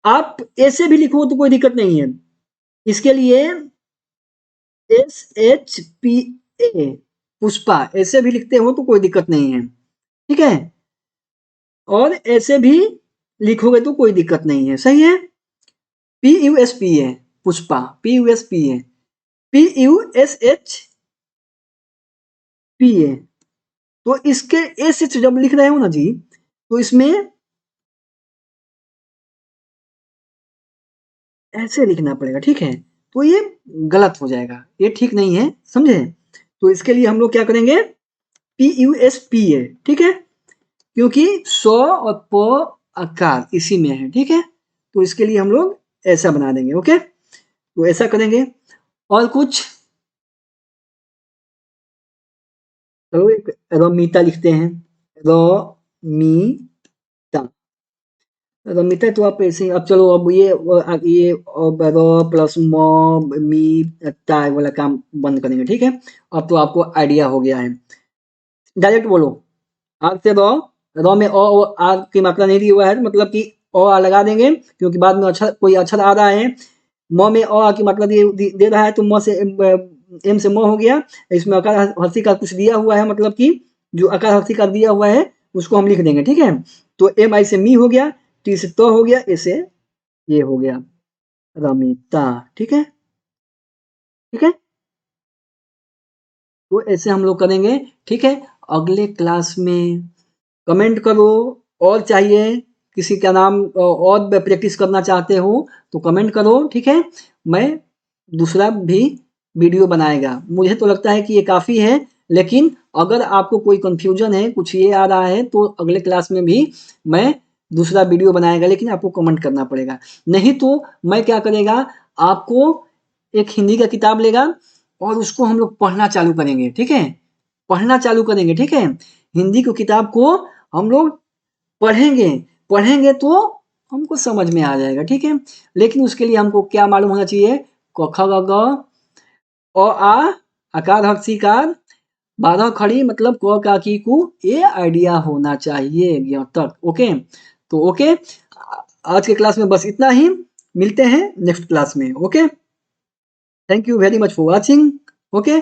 आप ऐसे भी लिखो तो कोई दिक्कत नहीं है। इसके लिए SHPA पुष्पा ऐसे भी लिखते हो तो कोई दिक्कत नहीं है, ठीक है। और ऐसे भी लिखोगे तो कोई दिक्कत नहीं है, सही है। PUSPA पुष्पा, PUSPA, PUSHPA, तो इसके एस जब लिख रहे हो ना जी, तो इसमें ऐसे लिखना पड़ेगा, ठीक है। तो ये गलत हो जाएगा, ये ठीक नहीं है, समझे। तो इसके लिए हम लोग क्या करेंगे, PUSPA, ठीक है, क्योंकि सौ और प आकार इसी में है, ठीक है। तो इसके लिए हम लोग ऐसा बना देंगे, ओके। तो ऐसा करेंगे। और कुछ, चलो एक रमीता लिखते हैं, रमीता, रमीता तो आप ऐसे ही, अब चलो अब ये अब र प्लस म मी ता वाला काम बंद करेंगे, ठीक है। अब तो आपको आइडिया हो गया है। डायरेक्ट बोलो, आग से र में आ की मात्रा नहीं दी हुआ है, मतलब कि आ लगा देंगे, क्योंकि बाद में अक्षर कोई अक्षर आ रहा है। म में आ की मात्रा दे रहा है, तो म से एम से म हो गया। इसमें अकार हस्ती का कुछ दिया हुआ है, मतलब कि जो अकार हस्ती का दिया हुआ है उसको हम लिख देंगे, ठीक है। तो एम आई से मी हो गया, टी से तो हो गया, ए से ये हो गया रमिता, ठीक है, ठीक है। तो ऐसे हम लोग करेंगे, ठीक है। अगले क्लास में कमेंट करो, और चाहिए किसी का नाम और प्रैक्टिस करना चाहते हो तो कमेंट करो, ठीक है। मैं दूसरा भी वीडियो बनाएगा। मुझे तो लगता है कि ये काफ़ी है, लेकिन अगर आपको कोई कंफ्यूजन है, कुछ ये आ रहा है, तो अगले क्लास में भी मैं दूसरा वीडियो बनाएगा, लेकिन आपको कमेंट करना पड़ेगा। नहीं तो मैं क्या करेगा, आपको एक हिंदी का किताब लेगा और उसको हम लोग पढ़ना चालू करेंगे, ठीक है, पढ़ना चालू करेंगे, ठीक है। हिंदी की किताब को हम लोग पढ़ेंगे, पढ़ेंगे तो हमको समझ में आ जाएगा, ठीक है। लेकिन उसके लिए हमको क्या मालूम होना चाहिए, क ख ग घ, अ आ, आकार हर्ष ईकार, बारह खड़ी मतलब क का की कु, ये आइडिया होना चाहिए यहाँ तक, ओके। तो ओके, आज के क्लास में बस इतना ही, मिलते हैं नेक्स्ट क्लास में, okay. Thank you very much for watching, okay.